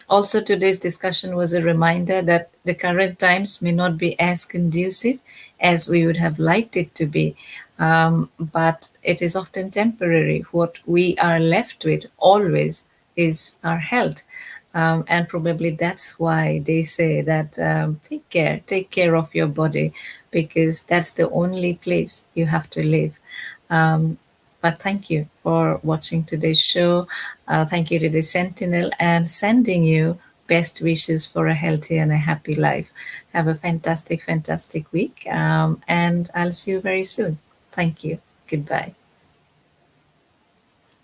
Also, today's discussion was a reminder that the current times may not be as conducive as we would have liked it to be, but it is often temporary. What we are left with always is our health. And probably that's why they say that take care of your body, because that's the only place you have to live. Um, but thank you for watching today's show. Thank you to the Sentinel and sending you best wishes for a healthy and a happy life. Have a fantastic, fantastic week. And I'll see you very soon. Thank you. Goodbye.